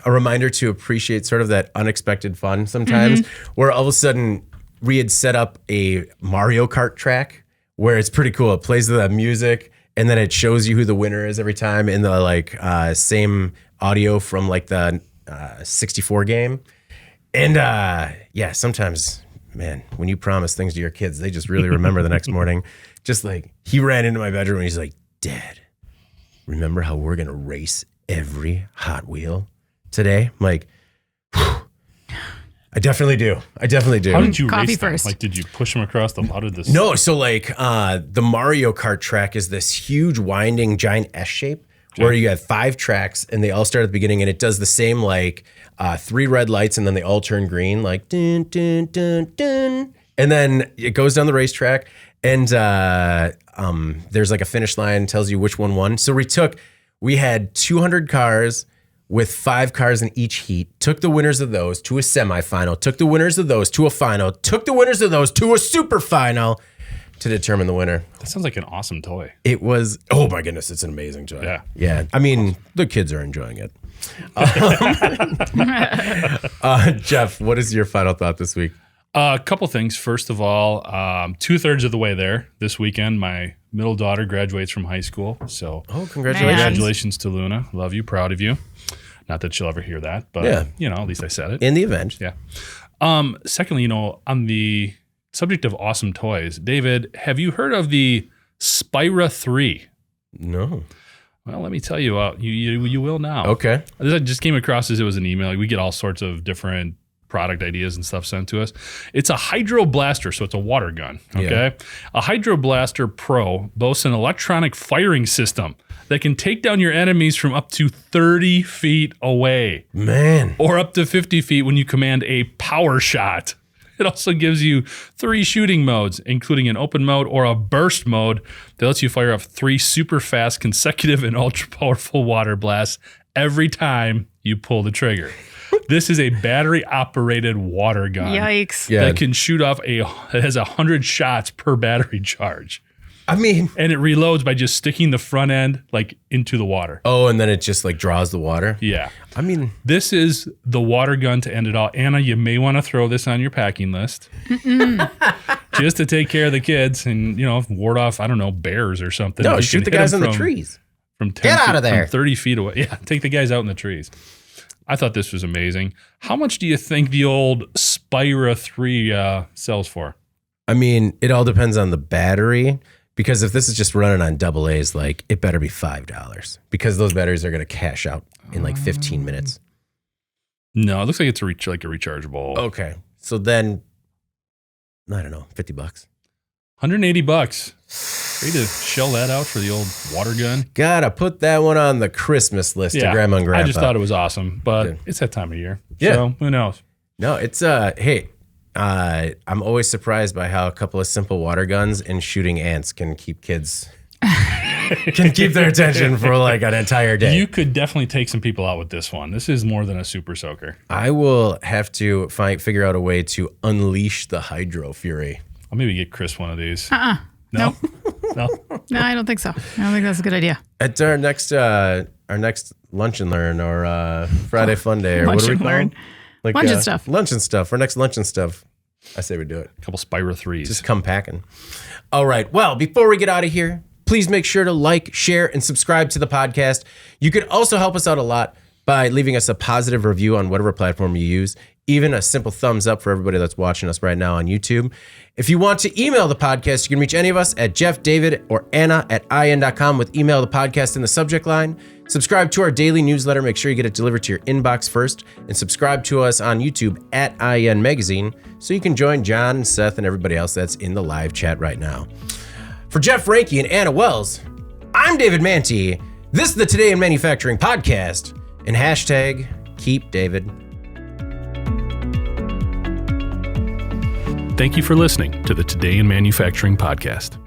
reminder to appreciate sort of that unexpected fun sometimes, where all of a sudden we had set up a Mario Kart track where it's pretty cool. It plays the music and then it shows you who the winner is every time in the like same audio from like the 64 game. And yeah, sometimes, man, when you promise things to your kids, they just really remember the next morning. Just like he ran into my bedroom and he's like, Dad, remember how we're going to race every Hot Wheel today? I'm like, whew. I definitely do. How did you Coffee race them? first. Like, did you push them across the? How did this? No, so like the Mario Kart track is this huge winding giant S shape where you have 5 tracks and they all start at the beginning and it does the same like 3 red lights and then they all turn green like dun dun dun dun, and then it goes down the racetrack and there's like a finish line, tells you which one won. So we had 200 cars with 5 cars in each heat, took the winners of those to a semifinal, took the winners of those to a final, took the winners of those to a super final to determine the winner. That sounds like an awesome toy. It was, oh my goodness, it's an amazing toy. Yeah. Yeah. I mean, the kids are enjoying it. Jeff, what is your final thought this week? A couple things. First of all, 2/3 of the way there this weekend. My middle daughter graduates from high school. So, Congratulations. congratulations to Luna. Love you. Proud of you. Not that she'll ever hear that, but at least I said it. In the event. Yeah. Secondly, on the subject of awesome toys, David, have you heard of the Spira 3? No. Well, let me tell you, you will now. Okay. I just came across as it was an email. Like, we get all sorts of different product ideas and stuff sent to us. It's a Hydro Blaster, so it's a water gun. Okay. Yeah. A Hydro Blaster Pro boasts an electronic firing system that can take down your enemies from up to 30 feet away. Man. Or up to 50 feet when you command a power shot. It also gives you 3 shooting modes, including an open mode or a burst mode that lets you fire off 3 super fast, consecutive, and ultra powerful water blasts every time you pull the trigger. This is a battery-operated water gun. Yikes. Yeah. That can shoot off it has 100 shots per battery charge. I mean. And it reloads by just sticking the front end like into the water. Oh, and then it just like draws the water? Yeah. I mean. This is the water gun to end it all. Anna, you may want to throw this on your packing list. Just to take care of the kids and, ward off, I don't know, bears or something. No, You shoot can the hit guys them in the trees. From 10 Get out feet, of there. From 30 feet away. Yeah, take the guys out in the trees. I thought this was amazing. How much do you think the old Spira 3 sells for? I mean, it all depends on the battery. Because if this is just running on AA's, like, it better be $5. Because those batteries are going to cash out in like 15 minutes. No, it looks like it's a rechargeable. Okay. So then, I don't know, $50. $180. Ready to shell that out for the old water gun? Gotta put that one on the Christmas list to Grandma and Grandpa. I just thought it was awesome, but Good. It's that time of year. Yeah. So who knows? No, it's, hey, I'm always surprised by how a couple of simple water guns and shooting ants can keep kids, can keep their attention for like an entire day. You could definitely take some people out with this one. This is more than a super soaker. I will have to figure out a way to unleash the hydro fury. I'll maybe get Chris one of these. No. No? No, I don't think so. I don't think that's a good idea. At our next lunch and learn or Friday fun day or Lunch what do we and call learn. them? Like, Lunch and stuff. Lunch and stuff. Our next lunch and stuff. I say we do it. A couple Spira 3s. Just come packing. All right. Well, before we get out of here, please make sure to like, share, and subscribe to the podcast. You could also help us out a lot by leaving us a positive review on whatever platform you use. Even a simple thumbs up for everybody that's watching us right now on YouTube. If you want to email the podcast, you can reach any of us at Jeff, David, or Anna at in.com with email the podcast in the subject line. Subscribe to our daily newsletter. Make sure you get it delivered to your inbox first. And subscribe to us on YouTube at IN Magazine so you can join John and Seth and everybody else that's in the live chat right now. For Jeff Franke and Anna Wells, I'm David Manti. This is the Today in Manufacturing podcast. And hashtag keep David. Thank you for listening to the Today in Manufacturing podcast.